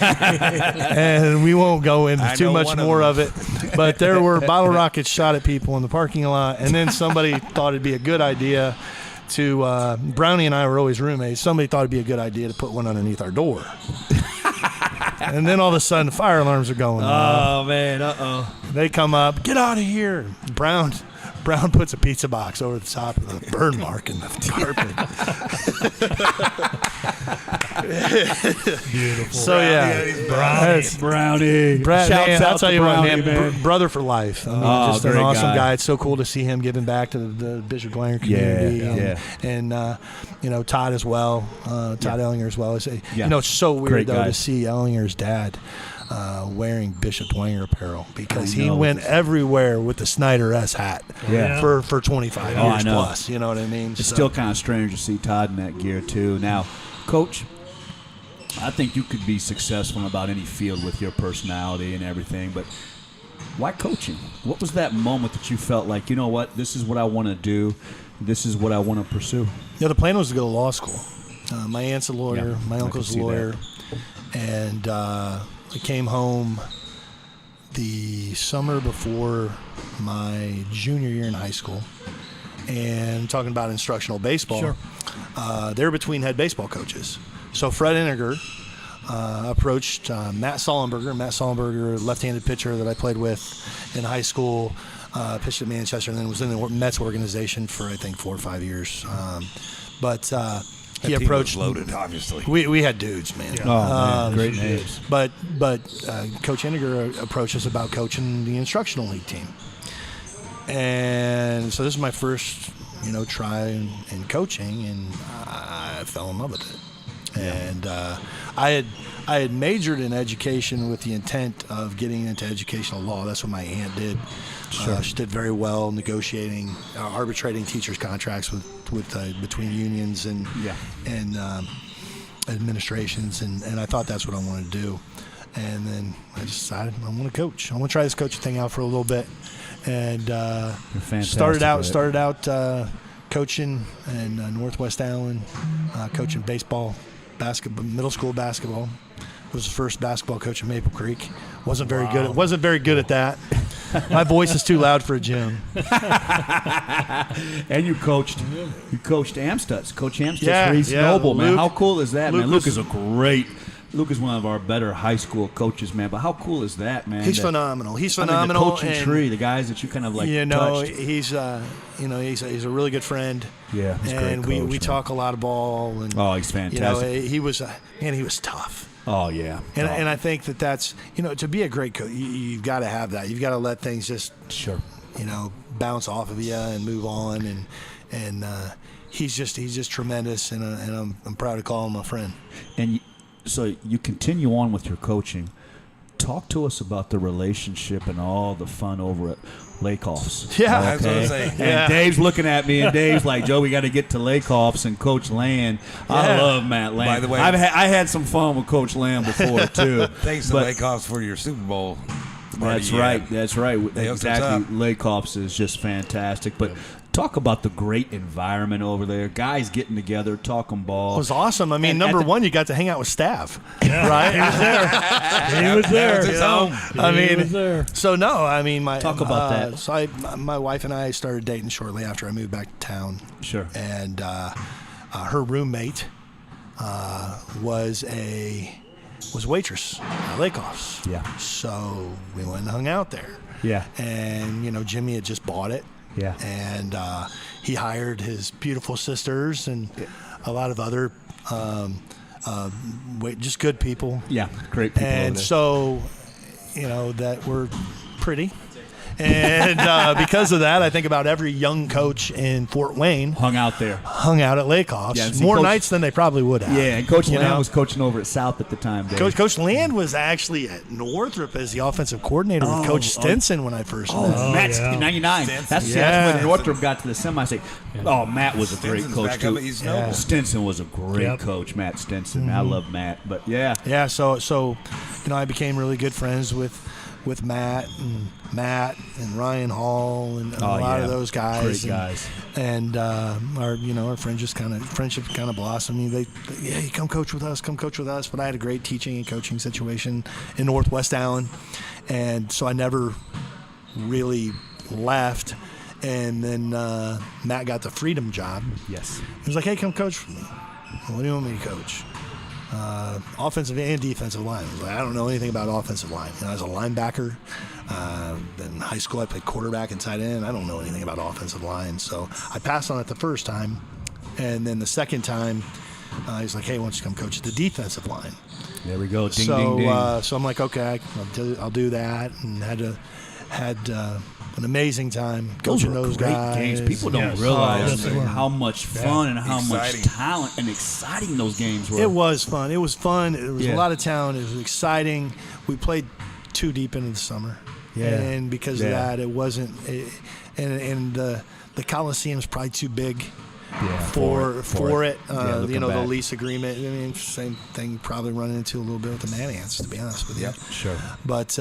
and we won't go into too much more of it. But there were bottle rockets shot at people in the parking lot, and then somebody thought it'd be a good idea. Brownie and I were always roommates. Somebody thought it'd be a good idea to put one underneath our door. And then all of a sudden, fire alarms are going off. Oh, man, They come up, get out of here. Brown puts a pizza box over the top of the burn mark in the carpet. Beautiful. So, Brownie. Shouts out I'll tell you what, Brownie, man, brother for life. I mean, just an great awesome guy. guy. It's so cool to see him giving back to the Bishop Glanger community. And Todd as well, Todd Ellinger as well. It's so weird, Great though, guy. to see Ellinger's dad wearing Bishop Dwenger apparel because he went everywhere with the Snyder S hat for 25 years plus. You know what I mean? It's still kind of strange to see Todd in that gear, too. Now, Coach, I think you could be successful in about any field with your personality and everything, but why coaching? What was that moment that you felt like, you know what, this is what I want to do, this is what I want to pursue? The plan was to go to law school. My aunt's a lawyer, my uncle's a lawyer, and I came home the summer before my junior year in high school, and talking about instructional baseball. Sure. They were between head baseball coaches. So Fred Iniger approached Matt Sollenberger. Matt Sollenberger, left-handed pitcher that I played with in high school, pitched at Manchester, and then was in the Mets organization for, I think, 4 or 5 years. He approached. Was loaded, obviously. We had dudes, man. Yeah. Oh, man, great names. But Coach Iniger approached us about coaching the instructional league team, and so this is my first, try in coaching, and I fell in love with it. And I had majored in education with the intent of getting into educational law. That's what my aunt did. She did very well negotiating, arbitrating teachers' contracts with between unions and administrations, and I thought that's what I wanted to do. And then I decided I want to coach. I want to try this coaching thing out for a little bit, and started out coaching in Northwest Allen, coaching baseball, basketball, middle school basketball. Was the first basketball coach in Maple Creek. Wasn't very good at that. My voice is too loud for a gym. And you coached Amstutz, Coach Amstutz, Yeah, Reese yeah, Noble, man. Luke- How cool is that, man? Luke Luke is one of our better high school coaches, man. But how cool is that, man? He's that- phenomenal. He's I mean, phenomenal. the coaching and, tree, the guys that you kind of like touched. he's he's a really good friend. Yeah, he's a great and coach, we man. talk a lot of ball. And Oh, he's fantastic. he was he was tough. Oh, yeah. And I think that's to be a great coach, you've got to have that. You've got to let things just Sure. bounce off of you and move on. And he's just tremendous. And I'm proud to call him a friend. And so you continue on with your coaching. Talk to us about the relationship and all the fun over at Lakeoffs. Yeah, I was gonna say. And Dave's looking at me, and Dave's like, "Joe, we got to get to Lakeoffs and Coach Land." I Yeah. love Matt Land. By the way- I had some fun with Coach Land before too. Thanks to But- Lakeoffs for your Super Bowl. That's party. right. That's right. They hooked us Exactly. up. Lakeoffs is just fantastic. But talk about the great environment over there. Guys getting together, talking ball. It was awesome. I mean, And number at the- one, you got to hang out with staff, right? He was there. He was there. That was his home. I He mean, was there. So no, I mean, Talk about that. So my wife and I started dating shortly after I moved back to town, Sure. and her roommate was waitress at Lakeoffs. Yeah. So we went and hung out there, Yeah. and Jimmy had just bought it. Yeah. And he hired his beautiful sisters and a lot of other just good people. Yeah. Great people. And over there. so, that were pretty. And because of that, I think about every young coach in Fort Wayne hung out there. hung out at Lakeoffs Yeah, see, more Coach- nights than they probably would have. Yeah, and Coach You Land know? was coaching over at South at the time, Dave. Coach Land was actually at Northrop as the offensive coordinator with Coach Stinson when I first met him. Oh, Matt's yeah. 99. That's Yeah. when Northrop got to the semi. Say, oh, Matt was a great Stinson's coach back too. up at East Noble. Stinson was a great Yep. coach, Matt Stinson. I love Matt, but yeah, Yeah, so I became really good friends with Matt and Ryan Hall and a lot of those guys. Great and, guys. And our friendship kind of blossomed. You come coach with us. But I had a great teaching and coaching situation in Northwest Allen, and so I never really left. And then Matt got the Freedom job. yes, He was like, "Hey, come coach for me." What do you want me to coach? Offensive and defensive line. I was like, I don't know anything about offensive line. I was a linebacker. In high school, I played quarterback and tight end. I don't know anything about offensive line. So I passed on it the first time. And then the second time, he's like, hey, why don't you come coach the defensive line? there we go. Ding, so, ding, ding. So I'm like, okay, I'll do that. And had an amazing time coaching were those great guys. games. People don't Yes. realize Yes, they were. how much fun and how Exciting. much talent and exciting those games were. It was fun. There was Yeah. a lot of talent. It was exciting. We played too deep into the summer. Yeah. And because of Yeah. that, it wasn't. And the Coliseum's probably too big for it. looking The back. lease agreement. I mean, same thing. Probably running into a little bit with the Man Ants, to be honest with you. Sure. But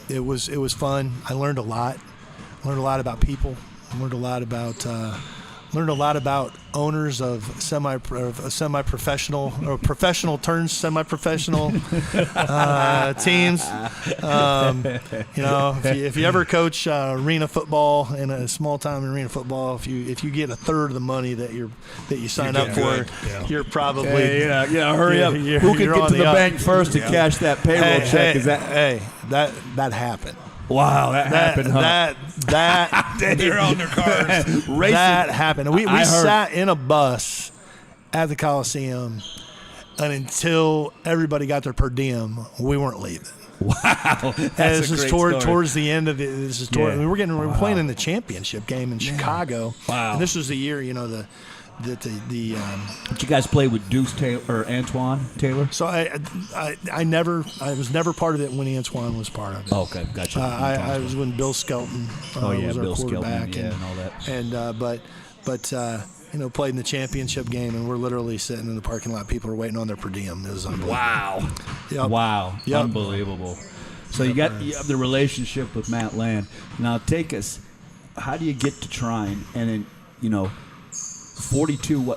it was fun. I learned a lot. Learned a lot about people. Learned a lot about owners of semi-professional or professional turns semi-professional teams. If you ever coach arena football in a small-time arena football, if you get a third of the money that you sign up for, you're probably hurry up. you're- Who can you're get on to the the up. bank first to cash that payroll check? Is that that happened? wow? That happened, huh? They're on their cars. Racing. That happened. We I heard- sat in a bus at the Coliseum, and until everybody got their per diem, we weren't leaving. Wow, And that's this a is great toward, story. towards the end of it. This is toward, Yeah. we were playing in the championship game in Chicago. Wow. And this was the year, Did you guys play with Deuce Taylor or Antoine Taylor? So I was never part of it when Antoine was part of it. Oh, okay, gotcha. I was when Bill Skelton was our Bill quarterback, Skelton, and all that. But played in the championship game, and we're literally sitting in the parking lot. People are waiting on their per diem. It was unbelievable. Wow. Yep. Wow. Yep. Unbelievable. So you have the relationship with Matt Land. Now take us. How do you get to Trine? And then 42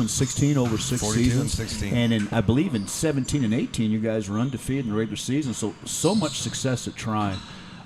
and 16 over 6 42 seasons. and 16. And in, I believe in 17 and 18, you guys were undefeated in the regular season. So much success at Trine.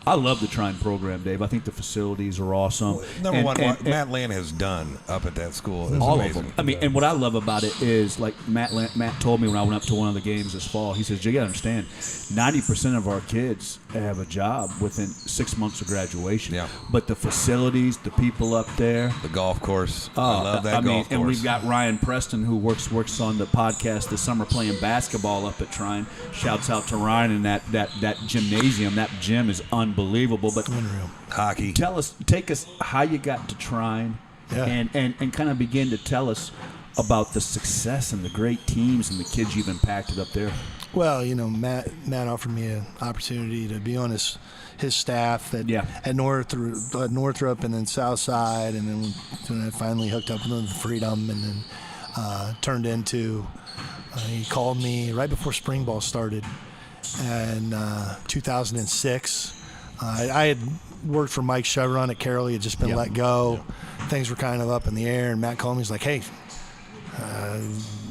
I love the Trine program, Dave. I think the facilities are awesome. Number one, what Matt Land has done up at that school is all amazing. of them. I mean, and what I love about it is, like Matt told me when I went up to one of the games this fall, he says, you got to understand, 90% of our kids have a job within 6 months of graduation. Yeah. But the facilities, the people up there. The golf course. I love that golf course. And we've got Ryan Preston, who works on the podcast this summer playing basketball up at Trine. Shouts out to Ryan, and that gymnasium, that gym is unbelievable. But Unreal. Hockey. take us how you got to Trine, and kind of begin to tell us about the success and the great teams and the kids you've impacted up there. Well, Matt offered me an opportunity to be on his staff at Northrop and then Southside, and then when I finally hooked up with him, Freedom, and then turned into. He called me right before spring ball started, in 2006. I had worked for Mike Chevron at Carroll. He had just been let go. Things were kind of up in the air, and Matt called me. He's like, "Hey,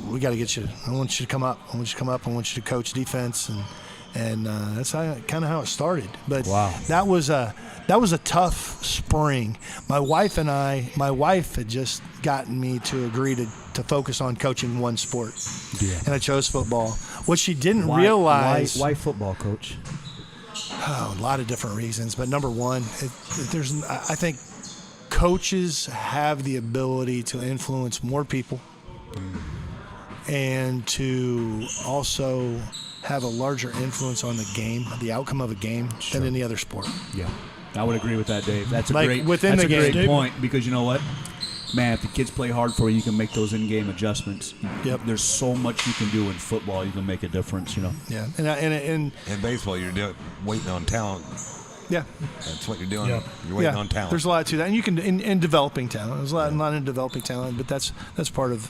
we got to get you. I want you to come up. I want you to coach defense." And that's kind of how it started. But that was a tough spring. My wife had just gotten me to agree to focus on coaching one sport, and I chose football. What she didn't realize. Why football, Coach? Oh, a lot of different reasons, but number one, I think coaches have the ability to influence more people and to also have a larger influence on the game, the outcome of a game, than any other sport. Yeah, I would agree with that, Dave. That's a great point, because you know what? Man, if the kids play hard for you, you can make those in-game adjustments. Yep. There's so much you can do in football. You can make a difference, Yeah, and in baseball, you're waiting on talent. Yeah, that's what you're doing. Yeah. You're waiting on talent. There's a lot to that, and you can in developing talent. There's a lot in developing talent, but that's part of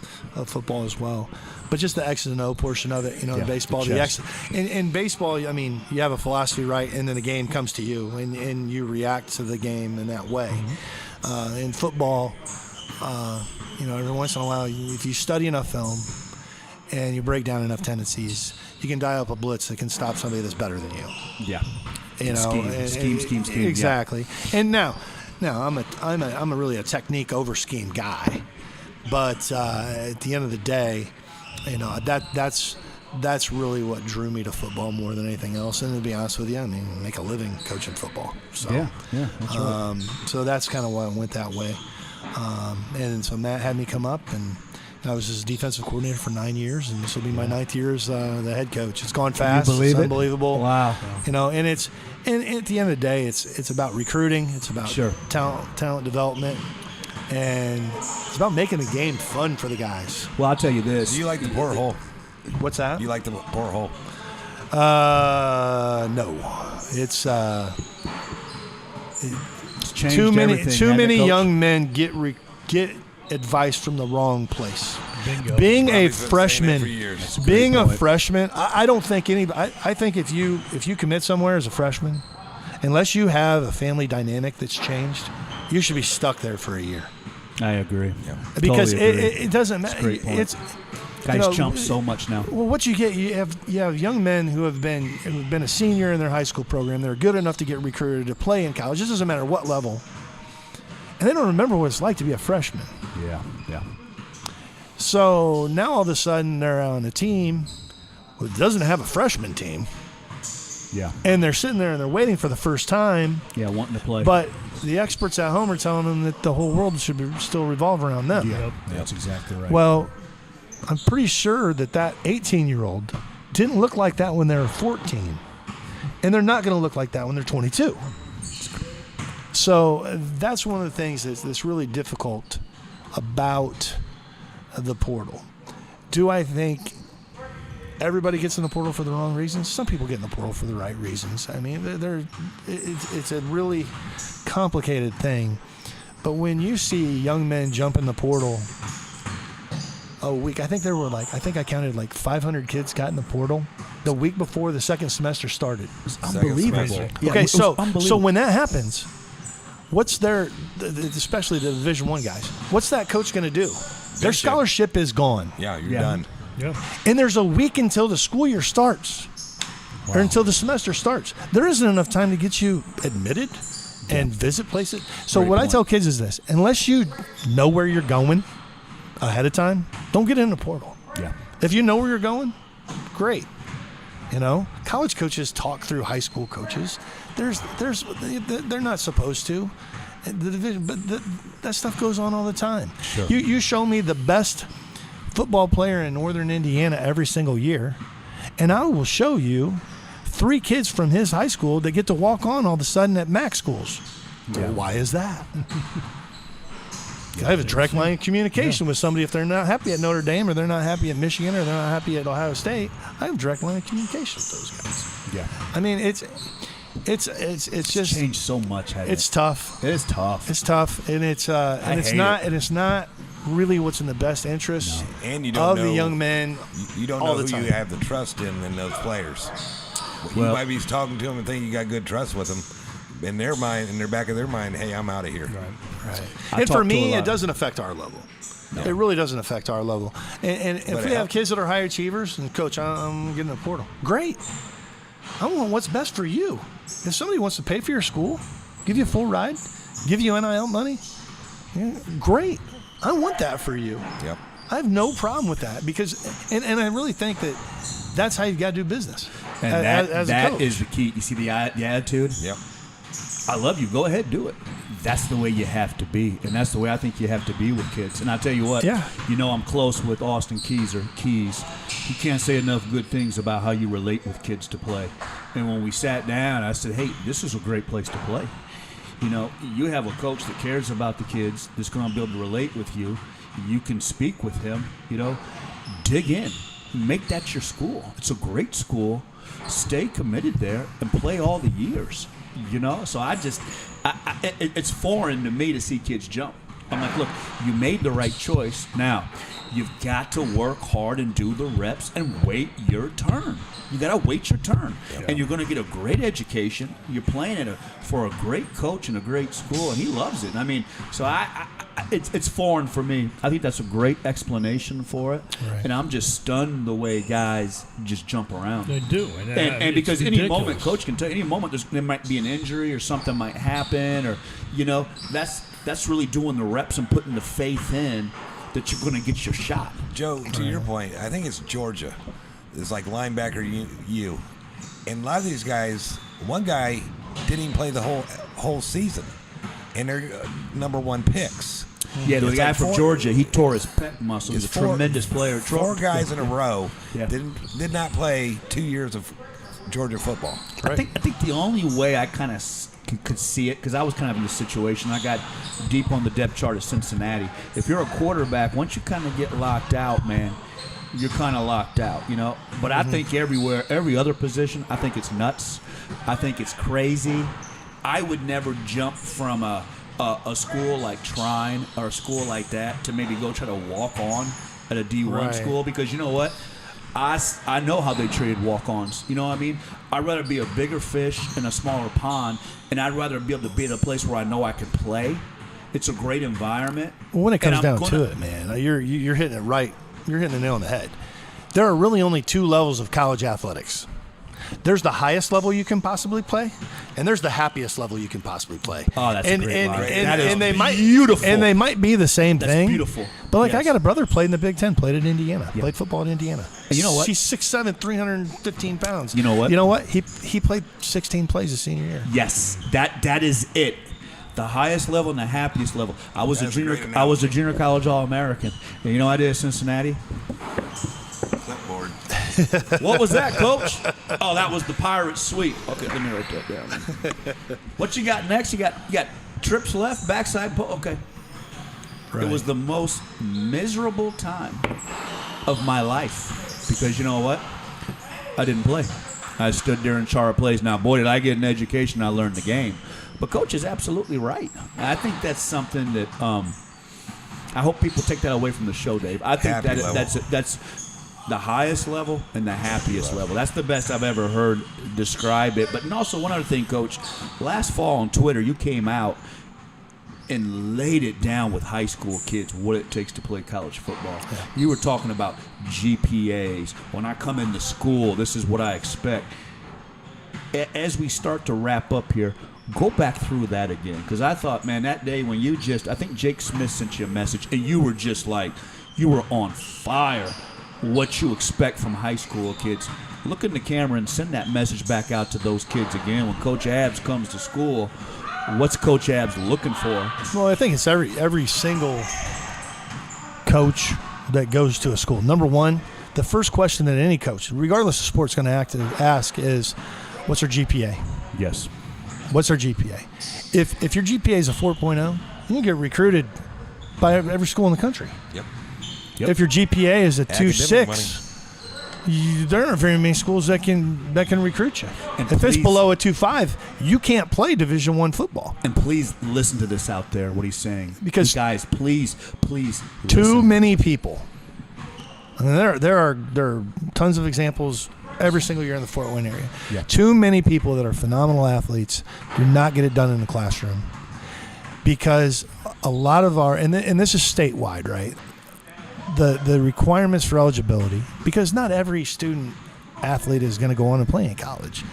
football as well. But just the X and O portion of it, in baseball, the X. In baseball, I mean, you have a philosophy, right, and then the game comes to you, and you react to the game in that way. Mm-hmm. In football, every once in a while, if you study enough film and you break down enough tendencies, you can dial up a blitz that can stop somebody that's better than you. Yeah. Scheme. Exactly. Yeah. And now I'm really a technique over scheme guy, but at the end of the day, that's really what drew me to football more than anything else. And to be honest with you, I mean, make a living coaching football. So yeah, that's right. So that's kind of why I went that way. And so Matt had me come up, and I was his defensive coordinator for 9 years, and this will be my 9th year as the head coach. It's gone fast. Can you believe it's it? Unbelievable. Wow. And at the end of the day, it's about recruiting. It's about talent development, and it's about making the game fun for the guys. Well, I'll tell you this. Do you like the porthole? What's that? Do you like the porthole? No. It's changed too many Coach? young men get advice from the wrong place. Bingo. Being Probably a been saying freshman, that for years. being a freshman, I don't think I think if you commit somewhere as a freshman, unless you have a family dynamic that's changed, you should be stuck there for a year. I agree. Yeah. Because Totally agree. it doesn't matter. Great point. Guys jump so much now. Well, what you get, you have young men who have been a senior in their high school program. They're good enough to get recruited to play in college. It doesn't matter what level, and they don't remember what it's like to be a freshman. Yeah. So now all of a sudden they're on a team that doesn't have a freshman team. Yeah. And they're sitting there and they're waiting for the first time. Yeah, wanting to play. But the experts at home are telling them that the whole world should still revolve around them. Yep. That's exactly right. Well, I'm pretty sure that 18-year-old didn't look like that when they were 14. And they're not going to look like that when they're 22. So that's one of the things that's really difficult about the portal. Do I think everybody gets in the portal for the wrong reasons? Some people get in the portal for the right reasons. I mean, it's a really complicated thing. But when you see young men jump in the portal a week, I think I counted like 500 kids got in the portal the week before the second semester started. Unbelievable. semester. Yeah, Okay, it was so unbelievable. when that happens, what's especially the Division I guys, what's that coach going to do? Their scholarship is gone. Yeah, you're done. Yeah. And there's a week until the school year starts, or until the semester starts. There isn't enough time to get you admitted and visit places. So Great what I point. tell kids is this: unless you know where you're going ahead of time, don't get in the portal. Yeah. If you know where you're going, great. You know, college coaches talk through high school coaches. They're not supposed to. The division, but that stuff goes on all the time. Sure. You show me the best football player in Northern Indiana every single year, and I will show you 3 kids from his high school that get to walk on all of a sudden at MAC schools. Yeah. Why is that? I have a direct line of communication with somebody. If they're not happy at Notre Dame, or they're not happy at Michigan, or they're not happy at Ohio State, I have a direct line of communication with those guys. Yeah. I mean, it's just changed so much. Hasn't it's tough. It is tough. It's tough, and it's not really what's in the best interest And you don't of know the young men. You don't all know the who time. you have the trust in those players. You Well- might be talking to them and think you got good trust with them. In their mind, in their back of their mind, hey, I'm out of here. Right. I And for talk to me, a lot. it doesn't affect our level. It really doesn't affect our level. And if But we it have kids that are high achievers, and coach, I'm getting a portal. Great. I want what's best for you. If somebody wants to pay for your school, give you a full ride, give you NIL money, yeah, great. I want that for you. Yep. I have no problem with that because, and I really think that that's how you've got to do business. And as a that coach. is the key. You see the attitude? Yep. I love you. Go ahead, do it. That's the way you have to be, and that's the way I think you have to be with kids. And I tell you what, Yeah. you know I'm close with Austin Keys. He can't say enough good things about how you relate with kids to play. And when we sat down, I said, hey, this is a great place to play. You know, you have a coach that cares about the kids, that's going to be able to relate with you. You can speak with him, you know, dig in. Make that your school. It's a great school. Stay committed there and play all the years. You know, so it's foreign to me to see kids jump. I'm like, look, you made the right choice. Now, you've got to work hard and do the reps and wait your turn. You got to wait your turn. Yeah. And you're going to get a great education. You're playing for a great coach in a great school, and he loves it. I mean, so it's foreign for me. I think that's a great explanation for it. Right. And I'm just stunned the way guys just jump around. They do. And because it's any ridiculous. moment, coach can tell any moment there might be an injury or something might happen, or you know, that's really doing the reps and putting the faith in that you're going to get your shot. Joe, to your point, I think it's Georgia. It's like linebacker you. And a lot of these guys, one guy didn't even play the whole season, and they're number 1 picks. Yeah, the It's guy like from Georgia, he tore his pec muscle. He's a tremendous player. 4 guys in a row Yeah. did not play 2 years of Georgia football. I think the only way I kind of could see it, because I was kind of in this situation, I got deep on the depth chart at Cincinnati. If you're a quarterback, once you kind of get locked out, man, you're kind of locked out, you know. But I think every other position, I think it's nuts. I think it's crazy. I would never jump from a school like Trine or a school like that to maybe go try to walk on at a D1 Right. school, because you know what? I know how they treated walk-ons. You know what I mean? I'd rather be a bigger fish in a smaller pond, and I'd rather be able to be at a place where I know I can play. It's a great environment. Well, when it comes And I'm down to it, man, you're hitting it right. You're hitting the nail on the head. There are really only 2 levels of college athletics. There's the highest level you can possibly play, and there's the happiest level you can possibly play. Oh, that's a great line. That is and they beautiful. And they might be the same That's thing. beautiful. But like, I Yes. got a brother played in the Big Ten, played at Indiana, played football at Indiana. And you know what? He's 6'7", 315 pounds. You know what? You know what? He played 16 plays his senior year. Yes, that is it. The highest level and the happiest level. I was That's a a great junior. analogy. I was a junior college All-American. And you know what I did at Cincinnati? Clipboard. What was that, Coach? Oh, that was the Pirate Suite. Okay, let me write that down. What you got next? You got trips left, backside pull. Okay. It was the most miserable time of my life because you know what? I didn't play. I stood there and Chara plays. Now, boy, did I get an education. I learned the game. But Coach is absolutely right. I think that's something that I hope people take that away from the show, Dave. I think that's the highest level and the happiest level. That's the best I've ever heard describe it. But also one other thing, Coach. Last fall on Twitter, you came out and laid it down with high school kids what it takes to play college football. Yeah. You were talking about GPAs. When I come into school, this is what I expect. As we start to wrap up here, go back through that again. Because I thought, man, that day when I think Jake Smith sent you a message, and you were just like, you were on fire. What you expect from high school kids. Look in the camera and send that message back out to those kids again. When Coach Abs comes to school, what's Coach Abs looking for? Well, I think it's every single coach that goes to a school. Number one, the first question that any coach, regardless of sport, is going to ask is, what's their GPA? Yes. What's their GPA? If your GPA is a 4.0, you can get recruited by every school in the country. Yep. If your GPA is a 2.6, there aren't very many schools that can recruit you. And if it's below a 2.5, you can't play Division I football. And please listen to this out there, what he's saying. Because guys, please too many people. I mean, there are tons of examples every single year in the Fort Wayne area. Yeah. Too many people that are phenomenal athletes do not get it done in the classroom because a lot of and this is statewide, right? The requirements for eligibility, because not every student athlete is going to go on and play in college,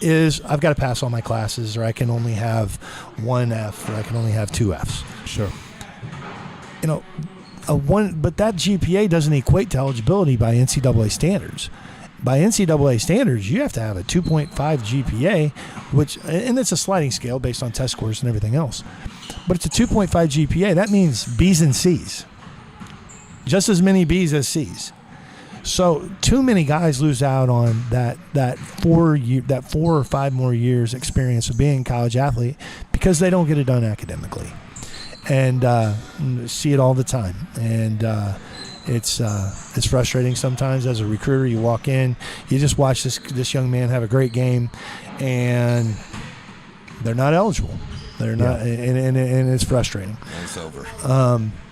is I've got to pass all my classes, or I can only have one F, or I can only have two Fs. Sure. But that GPA doesn't equate to eligibility by NCAA standards. By NCAA standards, you have to have a 2.5 GPA, and it's a sliding scale based on test scores and everything else. But it's a 2.5 GPA. That means B's and C's. Just as many B's as C's. So too many guys lose out on that 4 or 5 more years experience of being a college athlete because they don't get it done academically, and see it all the time. And it's frustrating sometimes as a recruiter. You walk in, you just watch this young man have a great game, and they're not eligible. They're not, and it's frustrating. And it's over.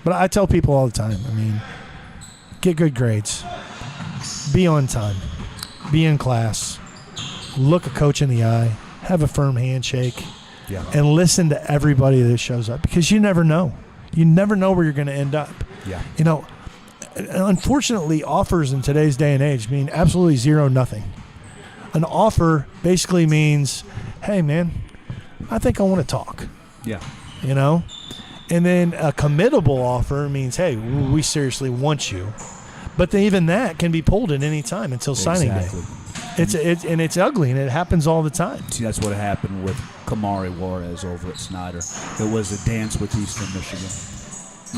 But I tell people all the time, I mean, get good grades, be on time, be in class, look a coach in the eye, have a firm handshake, and listen to everybody that shows up, because you never know. You never know where you're going to end up. Yeah. Unfortunately, offers in today's day and age mean absolutely zero, nothing. An offer basically means, hey, man, I think I want to talk. Yeah. And then a committable offer means, hey, we seriously want you. But even that can be pulled at any time until signing day. It's ugly, and it happens all the time. See, that's what happened with Kamari Juarez over at Snyder. It was a dance with Eastern Michigan.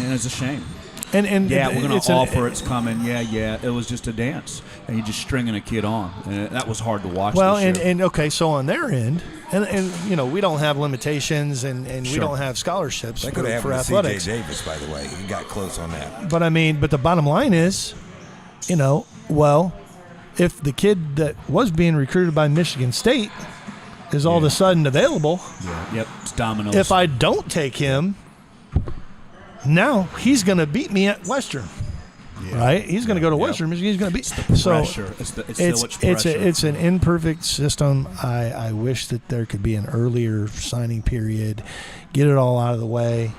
And it's a shame. And we're going to offer it's coming. Yeah. It was just a dance. And you're just stringing a kid on. And that was hard to watch. Well, okay, so on their end, and we don't have limitations, and we don't have scholarships that could have for happened athletics. to C.J. Davis, by the way. He got close on that. But the bottom line is, if the kid that was being recruited by Michigan State is all of a sudden available, it's dominoes. If I don't take him, now he's going to beat me at Western. Right? He's going to go to Western Michigan. He's going to beat. It's the pressure. It's an imperfect system. I wish that there could be an earlier signing period, get it all out of the way,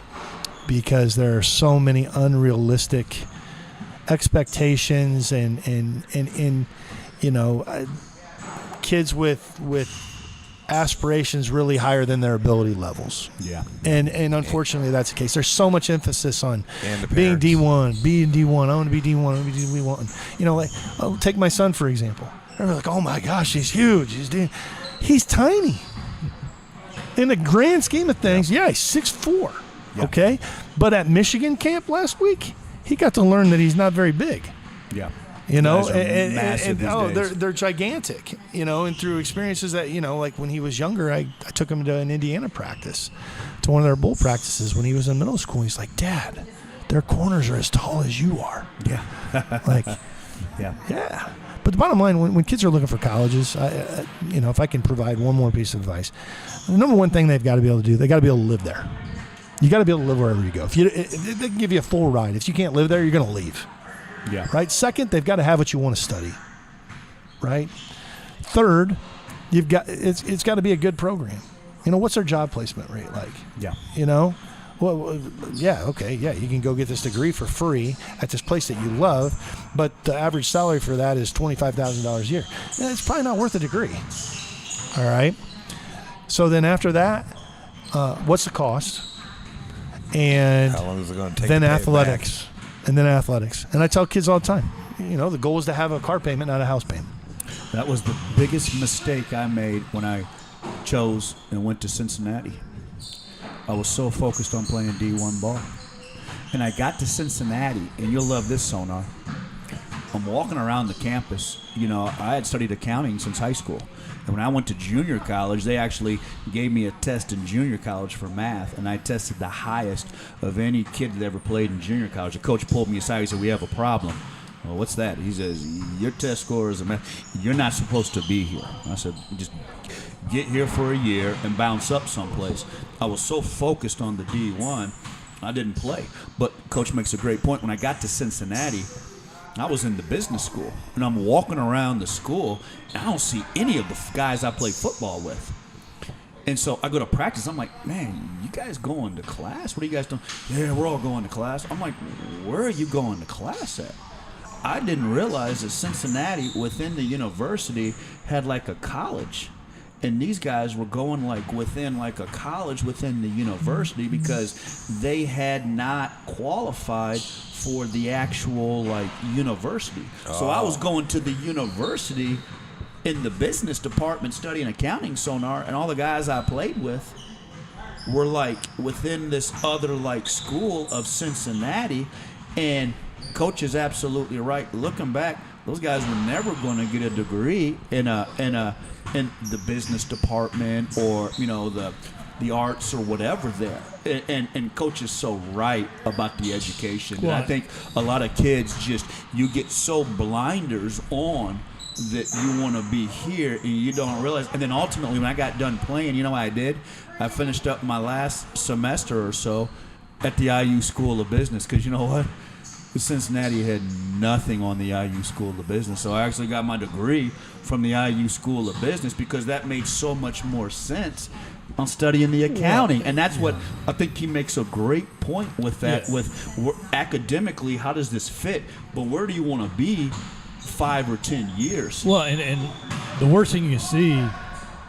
because there are so many unrealistic expectations and kids with aspirations really higher than their ability levels. Yeah. And unfortunately that's the case. There's so much emphasis on being D1, being D1. I want to be D1, I want to be D1. I'll take my son for example. They're like, oh my gosh, he's huge. He's tiny. In the grand scheme of things, he's 6'4". Yeah. Okay? But at Michigan camp last week, he got to learn that he's not very big. Yeah. They're gigantic, and through experiences that, like when he was younger, I took him to an Indiana practice, to one of their bull practices when he was in middle school. He's like, Dad, their corners are as tall as you are. Yeah. Like, Yeah. But the bottom line, when kids are looking for colleges, if I can provide one more piece of advice, the number one thing they've got to be able to do, they got to be able to live there. You got to be able to live wherever you go. If they can give you a full ride. If you can't live there, you're going to leave. Yeah. Right. Second, they've got to have what you want to study. Right. Third, it's got to be a good program. What's their job placement rate like? Yeah. Well, yeah, okay, yeah, you can go get this degree for free at this place that you love, but the average salary for that is $25,000 a year. Yeah, it's probably not worth a degree. All right. So then after that, what's the cost? And how long is it going to take? Then to pay athletics, and then athletics. And I tell kids all the time, the goal is to have a car payment, not a house payment. That was the biggest mistake I made when I chose and went to Cincinnati. I was so focused on playing D1 ball. And I got to Cincinnati, and you'll love this, Sonar. I'm walking around the campus. I had studied accounting since high school. And when I went to junior college, they actually gave me a test in junior college for math, and I tested the highest of any kid that ever played in junior college. The coach pulled me aside. He said, "We have a problem." "Well, what's that?" He says, "Your test score is a math. You're not supposed to be here." I said, "Just get here for a year and bounce up someplace." I was so focused on the D1, I didn't play. But Coach makes a great point. When I got to Cincinnati, I was in the business school, and I'm walking around the school, and I don't see any of the guys I play football with. And so I go to practice. I'm like, "Man, you guys going to class? What are you guys doing?" "Yeah, we're all going to class." I'm like, "Where are you going to class at?" I didn't realize that Cincinnati, within the university, had like a college. And these guys were going like within like a college within the university because they had not qualified for the actual like university. So I was going to the university in the business department studying accounting, Sonar, and all the guys I played with were like within this other like school of Cincinnati. And Coach is absolutely right. Looking back, those guys were never going to get a degree in the business department or the arts or whatever there. And Coach is so right about the education. Well, and I think a lot of kids you get so blinders on that you want to be here and you don't realize. And then ultimately when I got done playing, you know what I did? I finished up my last semester or so at the IU School of Business because you know what? Cincinnati had nothing on the IU School of Business. So I actually got my degree from the IU School of Business because that made so much more sense on studying the accounting. And that's what I think he makes a great point with that. Yeah. With academically, how does this fit? But where do you want to be 5 or 10 years? Well, and the worst thing you can see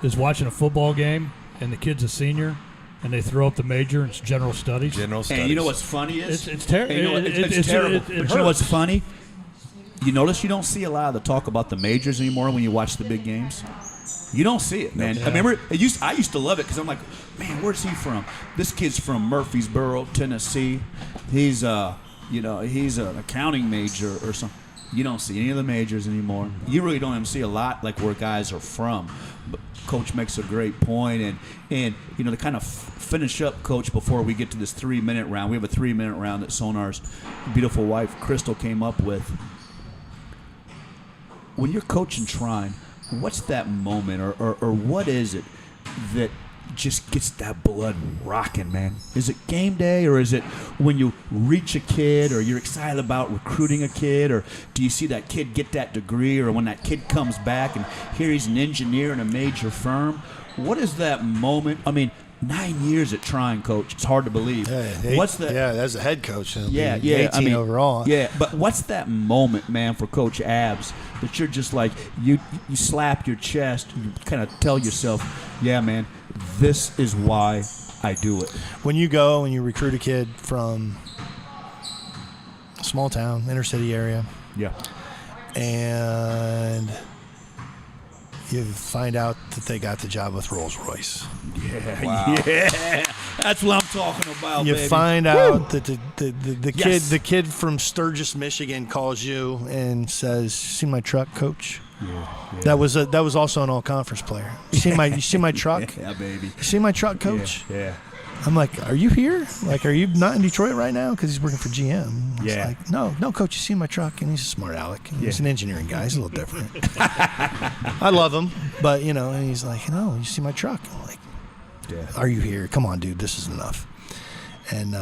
is watching a football game and the kid's a senior and they throw up the major and it's general studies. General studies. And you know what's funny is? It's terrible. It's terrible. But you know what's funny? You notice you don't see a lot of the talk about the majors anymore when you watch the big games? You don't see it, man. Yeah. I remember I used to love it because I'm like, man, where's he from? This kid's from Murfreesboro, Tennessee. He's he's an accounting major or something. You don't see any of the majors anymore. You really don't even see a lot like where guys are from. But Coach makes a great point, and to kind of finish up, Coach, before we get to this 3-minute round. We have a 3-minute round that Sonar's beautiful wife Crystal came up with. When you're coaching Trine, what's that moment, or what is it that just gets that blood rocking, man? Is it game day, or is it when you reach a kid, or you're excited about recruiting a kid, or do you see that kid get that degree, or when that kid comes back and here he's an engineer in a major firm? What is that moment? I mean, 9 years at Trine, Coach. It's hard to believe. What's that? Yeah, as a head coach. 18 overall. Yeah, but what's that moment, man, for Coach Abs that you're just like, you slap your chest, you kind of tell yourself, yeah, man, this is why I do it. When you go and you recruit a kid from a small town, inner city area, Yeah. and you find out that they got the job with Rolls-Royce. Yeah, Wow. yeah. That's what I'm talking about, You baby. find out that Yes. the kid from Sturgis, Michigan, calls you and says, "See my truck, Coach?" Yeah. That was also an all-conference player. You see my truck? Yeah, baby. You see my truck, Coach? Yeah. I'm like, are you here? Like, are you not in Detroit right now? Because he's working for GM. He's Yeah. like, no, coach, you see my truck? And he's a smart aleck. He's an engineering guy. He's a little different. I love him, but, and he's like, you see my truck? I'm like, are you here? Come on, dude, this is enough. And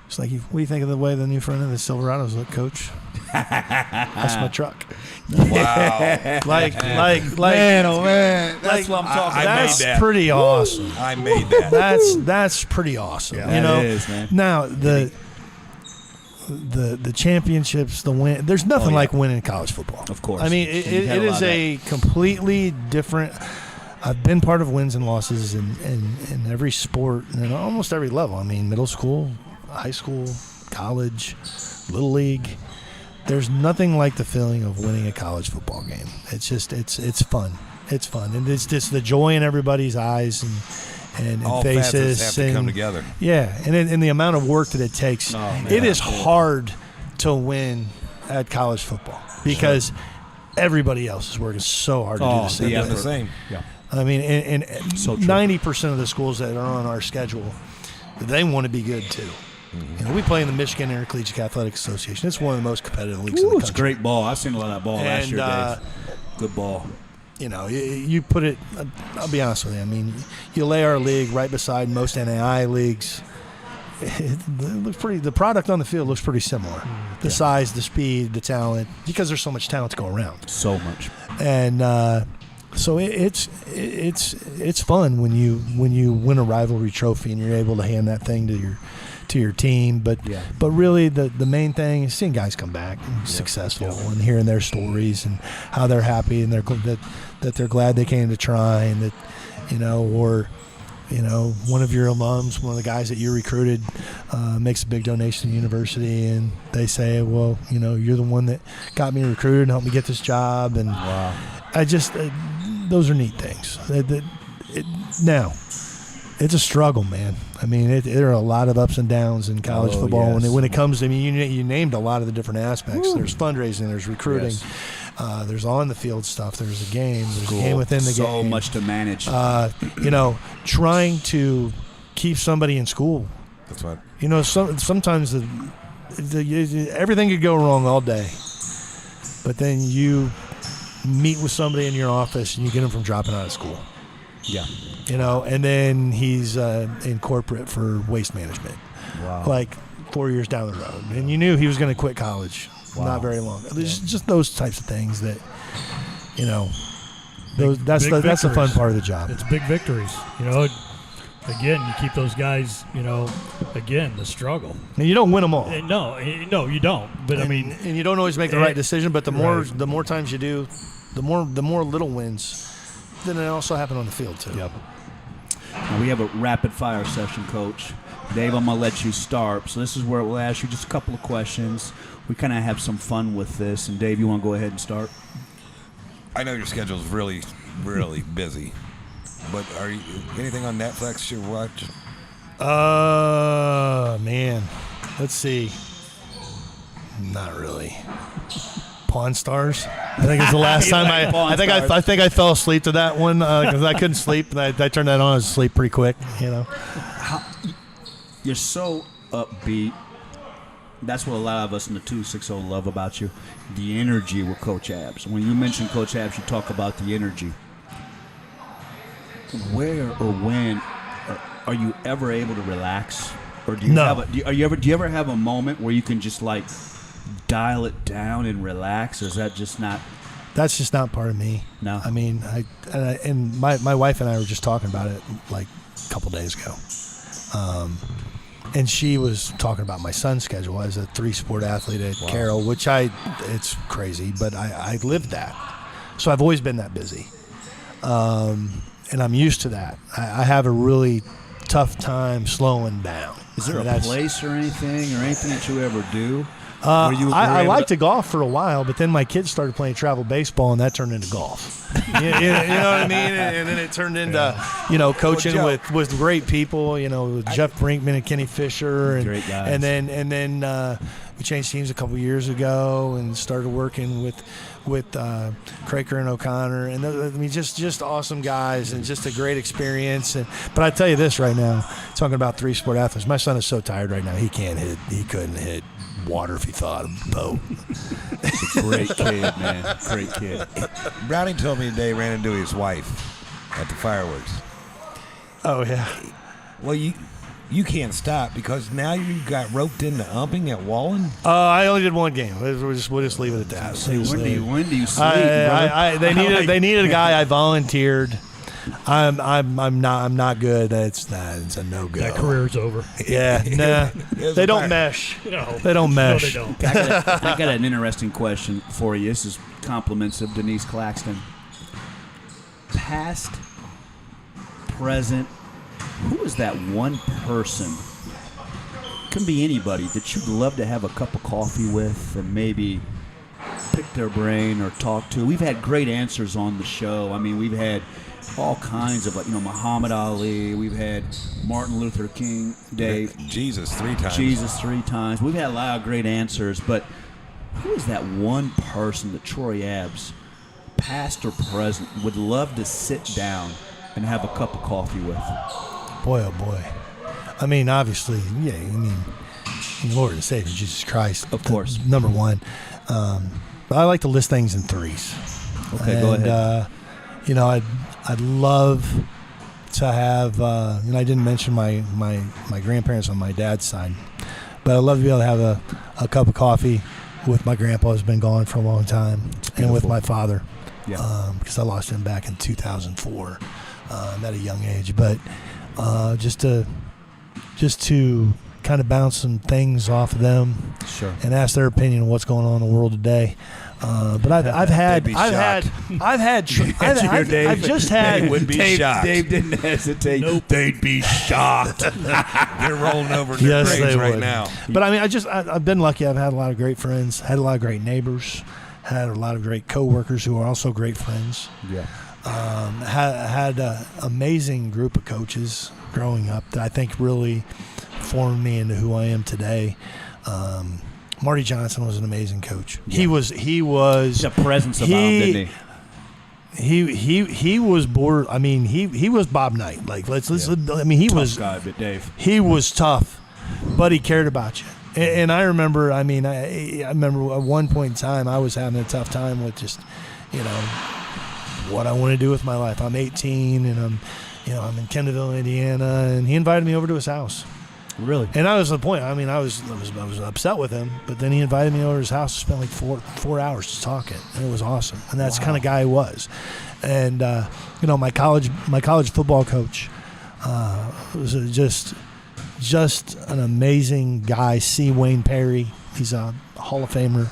it's like, what do you think of the way the new front end of the Silverados look, coach? That's my truck. Wow. Like, Man, oh man, that's what I'm talking about. that's made that. pretty awesome. I made that. That's pretty awesome. Yeah, it is, man. Now the championships, the win. There's nothing like winning college football. Of course. I mean, it is a completely different. I've been part of wins and losses in every sport and almost every level. I mean, middle school, high school, college, little league. There's nothing like the feeling of winning a college football game. It's just it's fun. It's fun, and it's just the joy in everybody's eyes and All faces facets have to come together. Yeah, and the amount of work that it takes. Oh, man. It is hard to win at college football because everybody else is working so hard to do the same. Yeah, thing. the same. Yeah. I mean, and So true. 90% of the schools that are on our schedule, they want to be good too. We play in the Michigan Intercollegiate Athletic Association. It's one of the most competitive leagues in the Ooh, country. it's great ball. I've seen a lot of that ball last And, year, Dave. Good ball. You put it. I'll be honest with you. I mean, you lay our league right beside most NAI leagues. It looks pretty. The product on the field looks pretty similar. The size, the speed, the talent, because there's so much talent to go around. So much. And so it's fun when you win a rivalry trophy and you're able to hand that thing to your team. But really the main thing is seeing guys come back and successful and hearing their stories and how they're happy and that they're glad they came to try, and that one of your alums, one of the guys that you recruited, makes a big donation to the university, and they say, well, you're the one that got me recruited and helped me get this job. And I just those are neat things. Now, it's a struggle, man. I mean, there are a lot of ups and downs in college football when it comes to. I mean, you named a lot of the different aspects. There's fundraising, there's recruiting, there's on the field stuff. There's a game. There's a game within the game. So much to manage. Trying to keep somebody in school. That's what. Sometimes everything could go wrong all day, but then you meet with somebody in your office and you get them from dropping out of school. Yeah. And then he's in corporate for waste management. Wow. Like 4 years down the road. And you knew he was going to quit college not very long. There's just those types of things that, that's the fun part of the job. It's big victories. Again, you keep those guys, again, the struggle. And you don't win them all. No, you don't. But and you don't always make the right decision, but the more times you do, the more little wins, then it also happen on the field too. Yep. Now we have a rapid fire session, Coach. Dave, I'm going to let you start. So this is where we'll ask you just a couple of questions. We kind of have some fun with this. And Dave, you want to go ahead and start? I know your schedule's really, really busy, but are you anything on Netflix you watch? Man, let's see. Not really. Pawn Stars. I think it's the last time I think I fell asleep to that one because I couldn't sleep. I turned that on. I was asleep pretty quick. You're so upbeat. That's what a lot of us in the 260 love about you. The energy with Coach Abs. When you mention Coach Abs, you talk about the energy. Where or when are you ever able to relax? Or do you ever have a moment where you can just like dial it down and relax? Or is that just not? That's just not part of me. No. I mean, my wife and I were just talking about it like a couple days ago. And she was talking about my son's schedule as a 3-sport athlete at Carroll, which it's crazy, but I lived that. So I've always been that busy. And I'm used to that. I have a really tough time slowing down. Is there a place or anything that you ever do I liked to golf for a while, but then my kids started playing travel baseball, and that turned into golf. you know what I mean? And then it turned into, coaching with great people, with Jeff Brinkman and Kenny Fisher. And, great guys. And then we changed teams a couple years ago and started working with Craker and O'Connor. And just awesome guys and just a great experience. But I tell you this right now, talking about 3-sport athletes, my son is so tired right now, he couldn't hit water if he thought of a boat. Great kid, man. Great kid. Browning told me today he ran into his wife at the fireworks. Oh, yeah. Well, you can't stop because now you got roped into umping at Wallen? I only did one game. We'll just leave it at that. Say, when do you sleep, brother? They needed a guy. I volunteered. I'm not good. It's a no go. That career's over. Yeah, nah. They don't mesh. No. They don't mesh. No, they don't. I got an interesting question for you. This is compliments of Denise Claxton. Past, present, who is that one person? Can be anybody that you'd love to have a cup of coffee with and maybe pick their brain or talk to. We've had great answers on the show. I mean, we've had all kinds of, Muhammad Ali. We've had Martin Luther King, Dave. Jesus 3 times. Jesus 3 times. We've had a lot of great answers, but who is that one person that Troy Abs, past or present, would love to sit down and have a cup of coffee with? Boy, oh boy. I mean, obviously, Lord and Savior Jesus Christ. Of course. Number one. But I like to list things in threes. Okay, go ahead. I'd love to have, I didn't mention my grandparents on my dad's side, but I'd love to be able to have a cup of coffee with my grandpa who's been gone for a long time, and with my father, because I lost him back in 2004 at a young age. But just to kind of bounce some things off of them, Sure. and ask their opinion on what's going on in the world today. But I've just had. They would be shocked. Dave didn't hesitate. Nope. They'd be shocked. They're rolling over in their Yes, graves they right would. now. But I mean, I've been lucky. I've had a lot of great friends, had a lot of great neighbors, had a lot of great coworkers who are also great friends. Yeah. Had an amazing group of coaches growing up that I think really formed me into who I am today. Marty Johnson was an amazing coach. Yeah. He was The presence about him, didn't he? He was bored. I mean, he was Bob Knight. Like let's. I mean, he Tough was guy, but Dave. He was tough, but he cared about you. And I remember. I mean, I remember at one point in time I was having a tough time with just, what I want to do with my life. I'm 18 and I'm in Kendallville, Indiana, and he invited me over to his house. Really? And I was at the point. I mean, I was upset with him, but then he invited me over to his house to spend like four hours just talking, and it was awesome. And that's the kind of guy he was. And my college football coach was just an amazing guy. C. Wayne Perry. He's a Hall of Famer.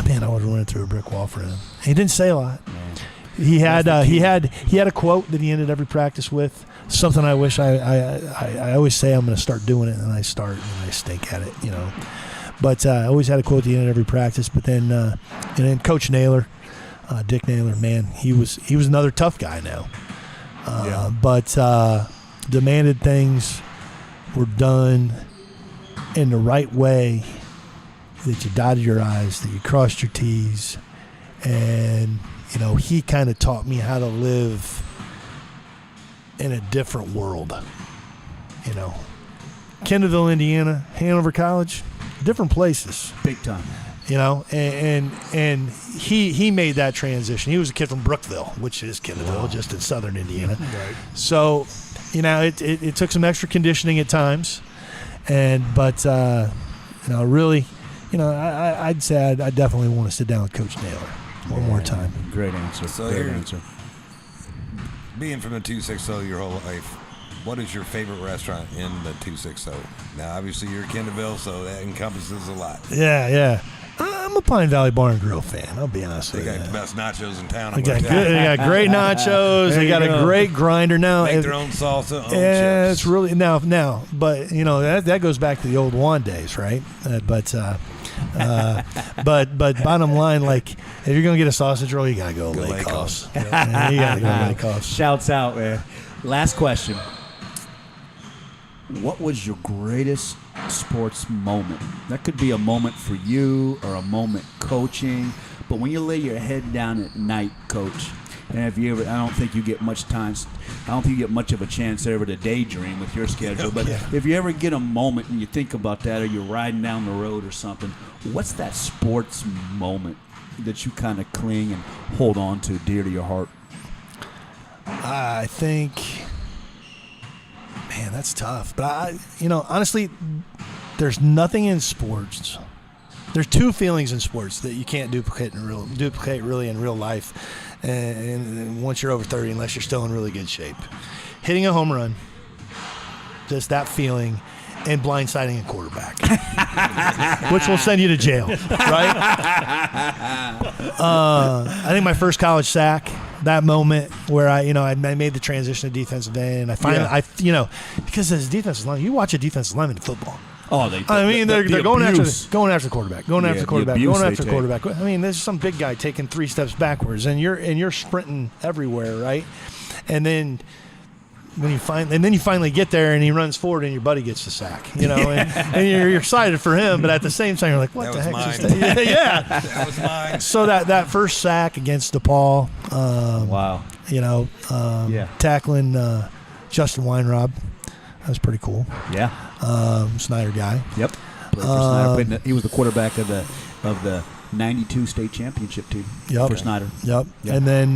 Man, I was running through a brick wall for him. He didn't say a lot. He had a quote that he ended every practice with. Something I wish I always say I'm going to start doing it, and I start and I stink at it, But I always had a quote at the end of every practice. But then and then Coach Naylor, Dick Naylor, man, he was another tough guy now. But demanded things were done in the right way, that you dotted your I's, that you crossed your T's, and he kind of taught me how to live in a different world. Kendallville, Indiana, Hanover College, different places. Big time. And he made that transition. He was a kid from Brookville, which is Kendallville, just in southern Indiana. Right. So, it took some extra conditioning at times, but really, I'd say I definitely want to sit down with Coach Naylor one more time. Great answer. So Great you're- answer. Being from the 260 your whole life, what is your favorite restaurant in the 260? Now, obviously, you're Kendallville, so that encompasses a lot. Yeah. I'm a Pine Valley Bar and Grill fan. I'll be honest They with you. got the best nachos in town. They got great nachos. They got a great grinder now. Make their own salsa, own Yeah, chips. it's really now. But that goes back to the old Juan days, right? But bottom line, like if you're gonna get a sausage roll, you gotta go Lake House. You gotta go Lake House. Shouts out, man. Last question. What was your greatest sports moment? That could be a moment for you or a moment coaching. But when you lay your head down at night, Coach, and I don't think you get much time. I don't think you get much of a chance ever to daydream with your schedule. But if you ever get a moment and you think about that, or you're riding down the road or something, what's that sports moment that you kind of cling and hold on to dear to your heart? I think, man, that's tough. But honestly, there's nothing in sports. There's two feelings in sports that you can't duplicate really in real life, and once you're over 30, unless you're still in really good shape. Hitting a home run, just that feeling, and blindsiding a quarterback, which will send you to jail, right? I think my first college sack, that moment where I made the transition to defensive end, and I finally, because as defensive lineman, you watch a defensive lineman in football. Oh, they're going after the quarterback, going after the quarterback. I mean, there's some big guy taking 3 steps backwards, and you're sprinting everywhere, right? And then when you finally get there, and he runs forward, and your buddy gets the sack, and you're excited for him, but at the same time, you're like, what the heck is this? Yeah, that was mine. So that first sack against DePaul, wow, tackling Justin Weinrob. That was pretty cool. Yeah. Snyder guy. Yep. Snyder. He was the quarterback of the 92 state championship team for Snyder. Yep. And then,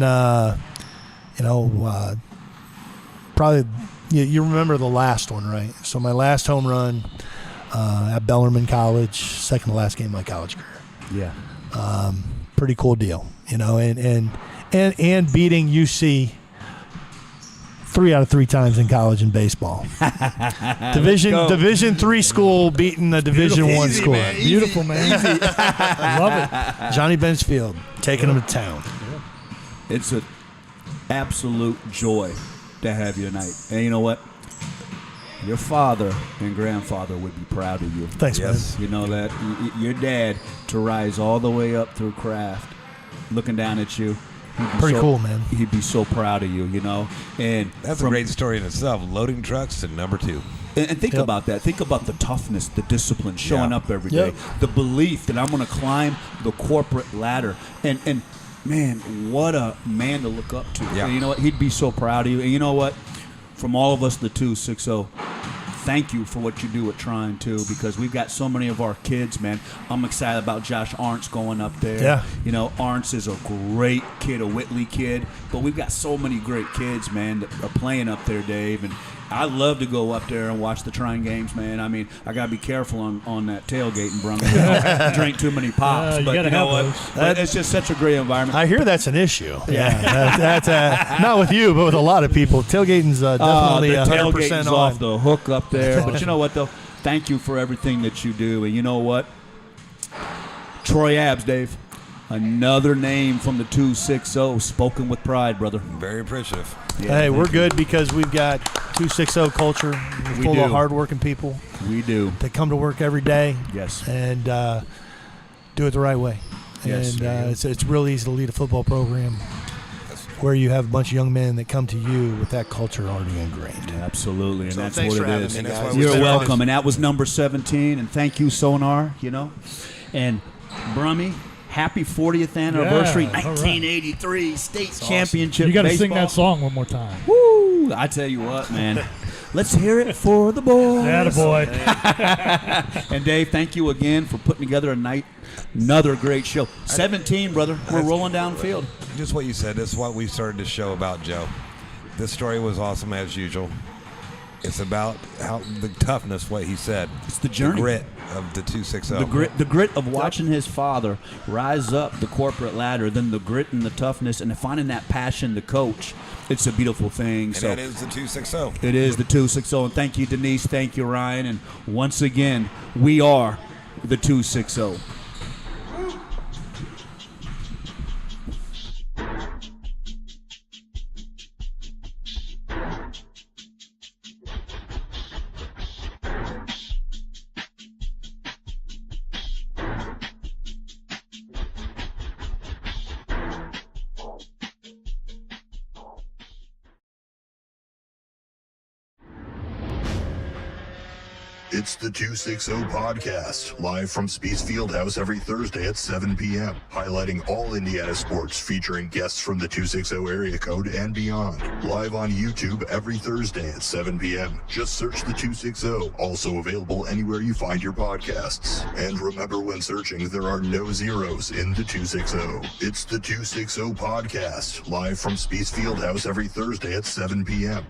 probably you remember the last one, right? So my last home run at Bellarmine College, second to last game of my college career. Yeah. Pretty cool deal, and beating UC 3 out of 3 times in college in baseball. Division 3 school beating a Division 1 school. Man. Beautiful, man. Love it. Johnny Benchfield taking them to town. It's an absolute joy to have you tonight. And you know what? Your father and grandfather would be proud of you. Thanks, man. You know that? Your dad, to rise all the way up through craft, looking down at you. Pretty cool, man. He'd be so proud of you, And That's a great story in itself. Loading trucks to number 2. And think about that. Think about the toughness, the discipline, showing up every day, the belief that I'm going to climb the corporate ladder. And man, what a man to look up to. Yeah. And you know what? He'd be so proud of you. And you know what? From all of us, the 260, thank you for what you do at Trine, too, because we've got so many of our kids, man. I'm excited about Josh Arntz going up there. Yeah. Arntz is a great kid, a Whitley kid, but we've got so many great kids, man, that are playing up there, Dave. And I love to go up there and watch the Trine games, man. I mean, I got to be careful on that tailgating, Brummy. Drink too many pops. You but gotta you know have what? But it's just such a great environment. I hear that's an issue. Yeah, that's not with you, but with a lot of people. Tailgating's definitely the 100% tailgating's on. off the hook up there. But you know what, though? Thank you for everything that you do. And you know what? Troy Abs, Dave. Another name from the 260, spoken with pride, brother. Very appreciative. Yeah, Hey, we're good because we've got 260 culture. We're We full do. of hardworking people. We do. They come to work every day. Yes. And do it the right way. Yes. And it's real easy to lead a football program where you have a bunch of young men that come to you with that culture already ingrained. Absolutely, and So that's thanks what for it having is. me, That's guys. why You're It's welcome, and that was number 17. And thank you, Sonar. And Brummy, happy 40th anniversary, all right. 1983 state championship. You got to sing baseball. that song one more time. Woo! I tell you what, man. Let's hear it for the boys. Attaboy. And Dave, thank you again for putting together another great show. 17, brother. We're rolling downfield. Just what you said. This is what we started to show about Joe. This story was awesome as usual. It's about how the toughness, what he said. It's the journey. The grit of the 260. The grit of watching his father rise up the corporate ladder, then the grit and the toughness, and finding that passion to coach. It's a beautiful thing. And So that is the 260. it is the 260. And thank you, Denise. Thank you, Ryan. And once again, we are the 260. It's the 260 Podcast, live from Spiece Fieldhouse every Thursday at 7 p.m., highlighting all Indiana sports, featuring guests from the 260 area code and beyond. Live on YouTube every Thursday at 7 p.m. Just search the 260, also available anywhere you find your podcasts. And remember, when searching, there are no zeros in the 260. It's the 260 Podcast, live from Spiece Fieldhouse every Thursday at 7 p.m.